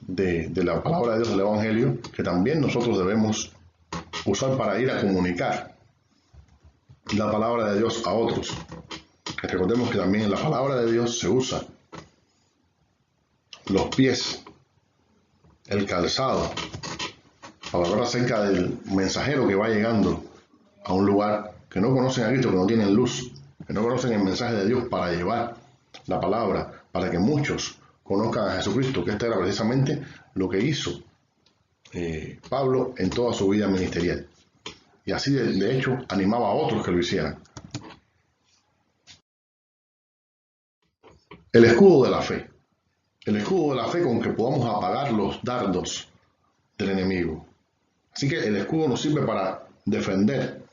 de la palabra de Dios del Evangelio, que también nosotros debemos usar para ir a comunicar la palabra de Dios a otros. Que recordemos que también en la palabra de Dios se usa los pies, el calzado, para hablar acerca del mensajero que va llegando a un lugar que no conocen a Cristo, que no tienen luz, que no conocen el mensaje de Dios para llevar la palabra, para que muchos conozcan a Jesucristo, que esto era precisamente lo que hizo Pablo en toda su vida ministerial. Y así de hecho animaba a otros que lo hicieran. El escudo de la fe. El escudo de la fe con que podamos apagar los dardos del enemigo. Así que el escudo nos sirve para defender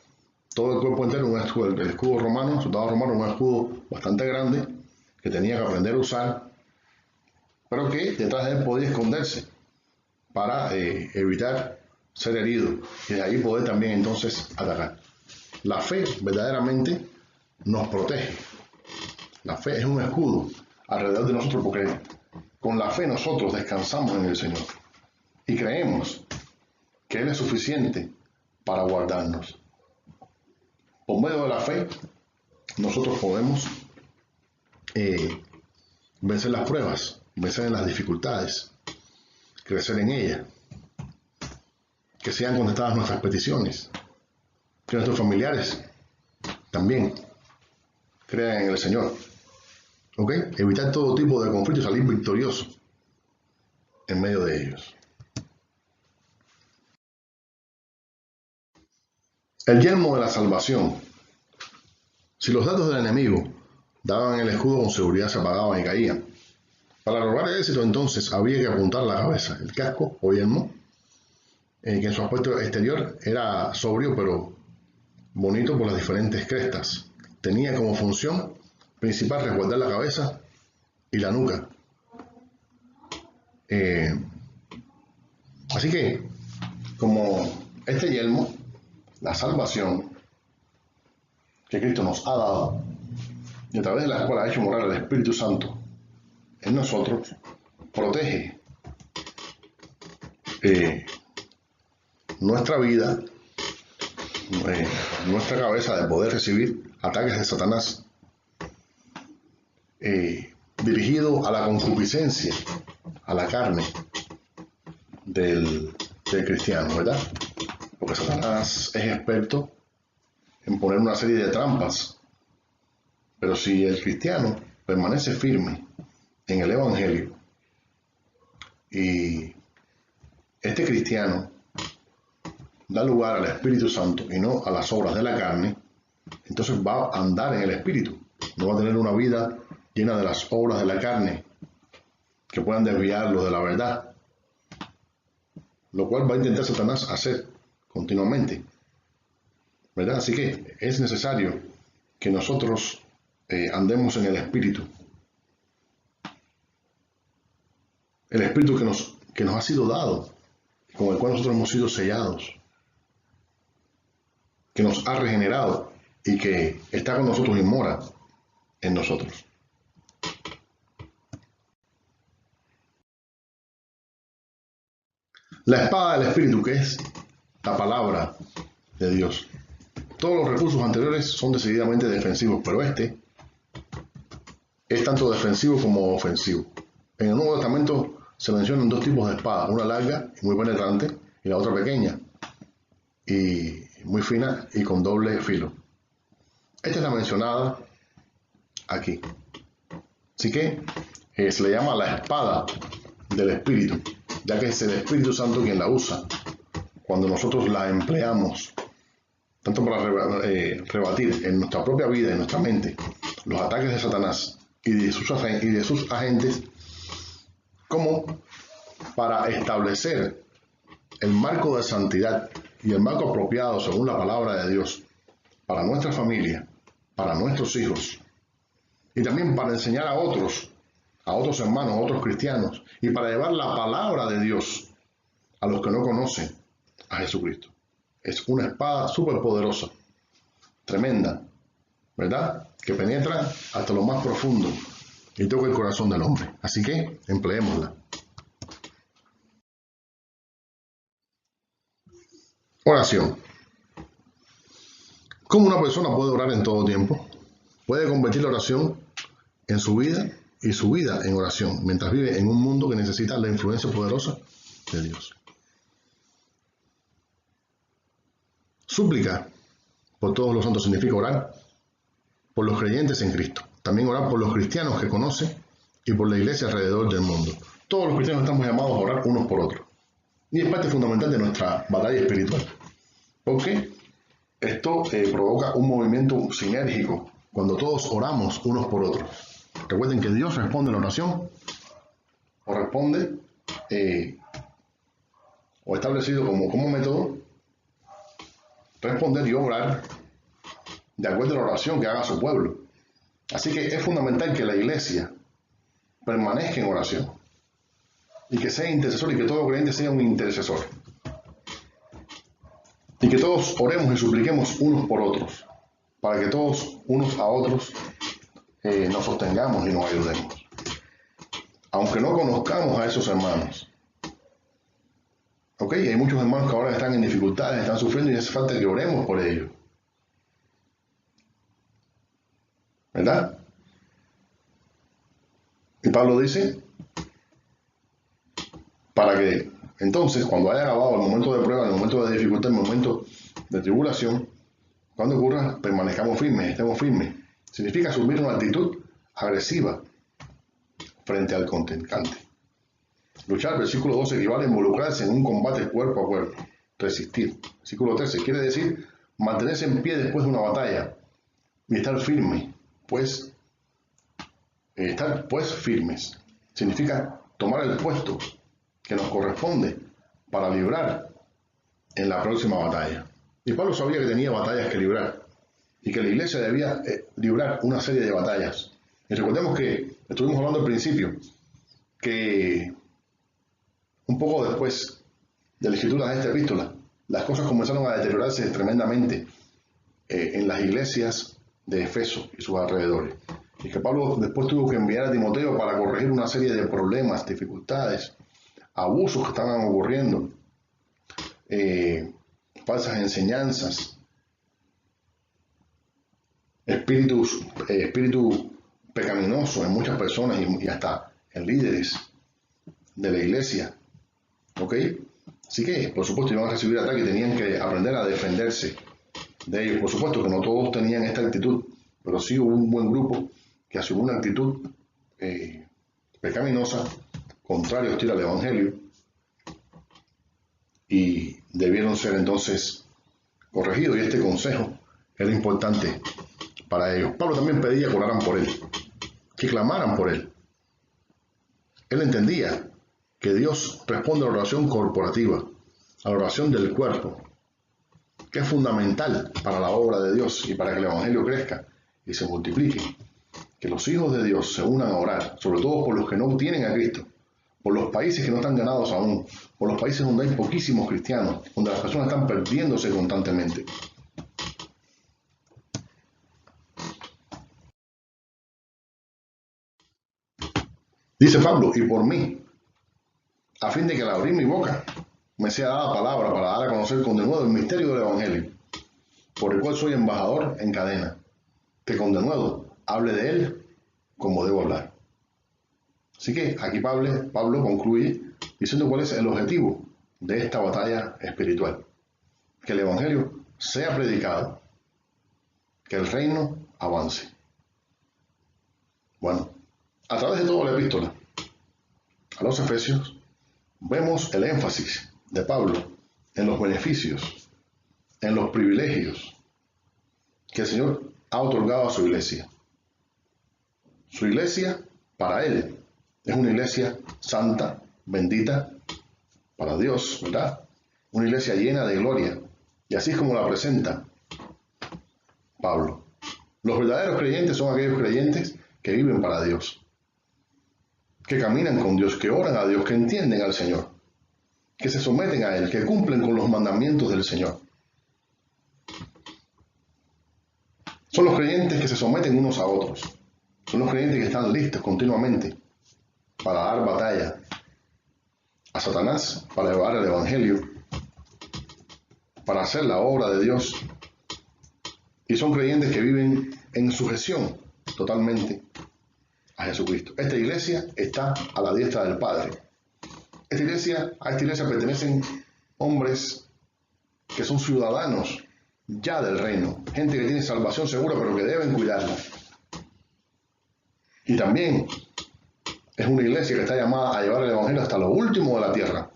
todo el cuerpo entero. El escudo romano, el soldado romano, un escudo bastante grande que tenía que aprender a usar, pero que detrás de él podía esconderse para evitar ser herido y de ahí poder también entonces atacar. La fe verdaderamente nos protege. La fe es un escudo alrededor de nosotros porque con la fe nosotros descansamos en el Señor y creemos que Él es suficiente para guardarnos. Por medio de la fe nosotros podemos vencer las pruebas, vencer en las dificultades, crecer en ellas, que sean contestadas nuestras peticiones, que nuestros familiares también crean en el Señor. ¿Ok? Evitar todo tipo de conflictos y salir victorioso en medio de ellos. El yelmo de la salvación. Si los dardos del enemigo daban el escudo, con seguridad se apagaban y caían. Para lograr el éxito entonces había que apuntar la cabeza, el casco o yelmo, que en su aspecto exterior era sobrio pero bonito por las diferentes crestas. Tenía como función principal resguardar la cabeza y la nuca. Así que, como este yelmo, la salvación que Cristo nos ha dado y a través de la cual ha hecho morar el Espíritu Santo en nosotros, protege nuestra vida, nuestra cabeza de poder recibir ataques de Satanás dirigido a la concupiscencia, a la carne del cristiano, ¿verdad? Porque Satanás es experto en poner una serie de trampas, pero si el cristiano permanece firme en el Evangelio y este cristiano da lugar al Espíritu Santo y no a las obras de la carne, entonces va a andar en el Espíritu, no va a tener una vida llena de las obras de la carne que puedan desviarlo de la verdad, lo cual va a intentar Satanás hacer continuamente, ¿verdad? Así que es necesario que nosotros andemos en el Espíritu, el Espíritu que nos ha sido dado, con el cual nosotros hemos sido sellados, que nos ha regenerado y que está con nosotros y mora en nosotros. La espada del Espíritu, que es la palabra de Dios. Todos los recursos anteriores son decididamente defensivos, pero este es tanto defensivo como ofensivo. En el Nuevo Testamento se mencionan dos tipos de espadas, una larga y muy penetrante y la otra pequeña y muy fina y con doble filo. Esta es la mencionada aquí. Así que se le llama la espada del Espíritu, ya que es el Espíritu Santo quien la usa cuando nosotros la empleamos, tanto para rebatir en nuestra propia vida, en nuestra mente, los ataques de Satanás y de sus agentes, como para establecer el marco de santidad y el marco apropiado según la palabra de Dios para nuestra familia, para nuestros hijos, y también para enseñar a otros hermanos, a otros cristianos, y para llevar la palabra de Dios a los que no conocen a Jesucristo. Es una espada súper poderosa, tremenda, ¿verdad? Que penetra hasta lo más profundo y toca el corazón del hombre. Así que empleémosla. Oración. ¿Cómo una persona puede orar en todo tiempo? Puede convertir la oración en su vida y su vida en oración, mientras vive en un mundo que necesita la influencia poderosa de Dios. Súplica por todos los santos significa orar por los creyentes en Cristo. También orar por los cristianos que conocen y por la iglesia alrededor del mundo. Todos los cristianos estamos llamados a orar unos por otros. Y es parte fundamental de nuestra batalla espiritual. Porque esto provoca un movimiento sinérgico cuando todos oramos unos por otros. Recuerden que Dios responde a la oración, o responde, o establecido como método, responder y obrar de acuerdo a la oración que haga su pueblo. Así que es fundamental que la iglesia permanezca en oración y que sea intercesor y que todo creyente sea un intercesor. Y que todos oremos y supliquemos unos por otros, para que todos unos a otros nos sostengamos y nos ayudemos. Aunque no conozcamos a esos hermanos. ¿Ok? Hay muchos hermanos que ahora están en dificultades, están sufriendo y hace falta que oremos por ellos. ¿Verdad? Y Pablo dice, para que entonces, cuando haya acabado el momento de prueba, el momento de dificultad, el momento de tribulación, cuando ocurra, permanezcamos firmes, estemos firmes. Significa asumir una actitud agresiva frente al contrincante. Luchar, versículo 12, equivale a involucrarse en un combate cuerpo a cuerpo. Resistir. Versículo 13, quiere decir mantenerse en pie después de una batalla y estar firme, estar firmes. Significa tomar el puesto que nos corresponde para librar en la próxima batalla. Y Pablo sabía que tenía batallas que librar y que la iglesia debía librar una serie de batallas. Y recordemos que estuvimos hablando al principio que un poco después de la escritura de esta epístola, las cosas comenzaron a deteriorarse tremendamente en las iglesias de Efeso y sus alrededores. Y que Pablo después tuvo que enviar a Timoteo para corregir una serie de problemas, dificultades, abusos que estaban ocurriendo, falsas enseñanzas, espíritu pecaminoso en muchas personas y hasta en líderes de la iglesia. ¿Ok? Así que, por supuesto, iban a recibir ataques y tenían que aprender a defenderse de ellos. Por supuesto que no todos tenían esta actitud, pero sí hubo un buen grupo que asumió una actitud pecaminosa, contraria, hostil al Evangelio, y debieron ser entonces corregidos, y este consejo era importante para ellos. Pablo también pedía que oraran por él, que clamaran por él. Él entendía que Dios responde a la oración corporativa, a la oración del cuerpo, que es fundamental para la obra de Dios y para que el Evangelio crezca y se multiplique. Que los hijos de Dios se unan a orar, sobre todo por los que no tienen a Cristo, por los países que no están ganados aún, por los países donde hay poquísimos cristianos, donde las personas están perdiéndose constantemente. Dice Pablo, y por mí, a fin de que al abrir mi boca me sea dada palabra para dar a conocer con denuedo el misterio del Evangelio, por el cual soy embajador en cadena, que con denuedo hable de él como debo hablar. Así que aquí Pablo concluye diciendo cuál es el objetivo de esta batalla espiritual. Que el Evangelio sea predicado, que el reino avance. Bueno, a través de toda la epístola a los Efesios, vemos el énfasis de Pablo en los beneficios, en los privilegios que el Señor ha otorgado a su iglesia. Su iglesia, para Él, es una iglesia santa, bendita, para Dios, ¿verdad? Una iglesia llena de gloria. Y así es como la presenta Pablo. Los verdaderos creyentes son aquellos creyentes que viven para Dios, que caminan con Dios, que oran a Dios, que entienden al Señor, que se someten a Él, que cumplen con los mandamientos del Señor. Son los creyentes que se someten unos a otros. Son los creyentes que están listos continuamente para dar batalla a Satanás, para llevar el Evangelio, para hacer la obra de Dios. Y son creyentes que viven en sujeción totalmente a Jesucristo. Esta iglesia está a la diestra del Padre. A esta iglesia pertenecen hombres que son ciudadanos ya del reino, gente que tiene salvación segura, pero que deben cuidarla. Y también es una iglesia que está llamada a llevar el Evangelio hasta lo último de la tierra,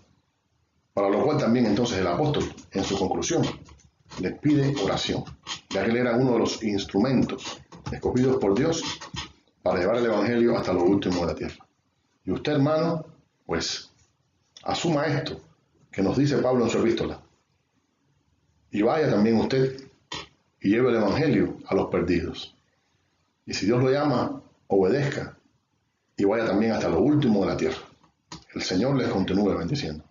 para lo cual también entonces el apóstol, en su conclusión, les pide oración, ya que él era uno de los instrumentos escogidos por Dios para llevar el Evangelio hasta lo último de la tierra. Y usted, hermano, pues asuma esto que nos dice Pablo en su epístola, y vaya también usted y lleve el Evangelio a los perdidos. Y si Dios lo llama, obedezca y vaya también hasta lo último de la tierra. El Señor les continúe bendiciendo.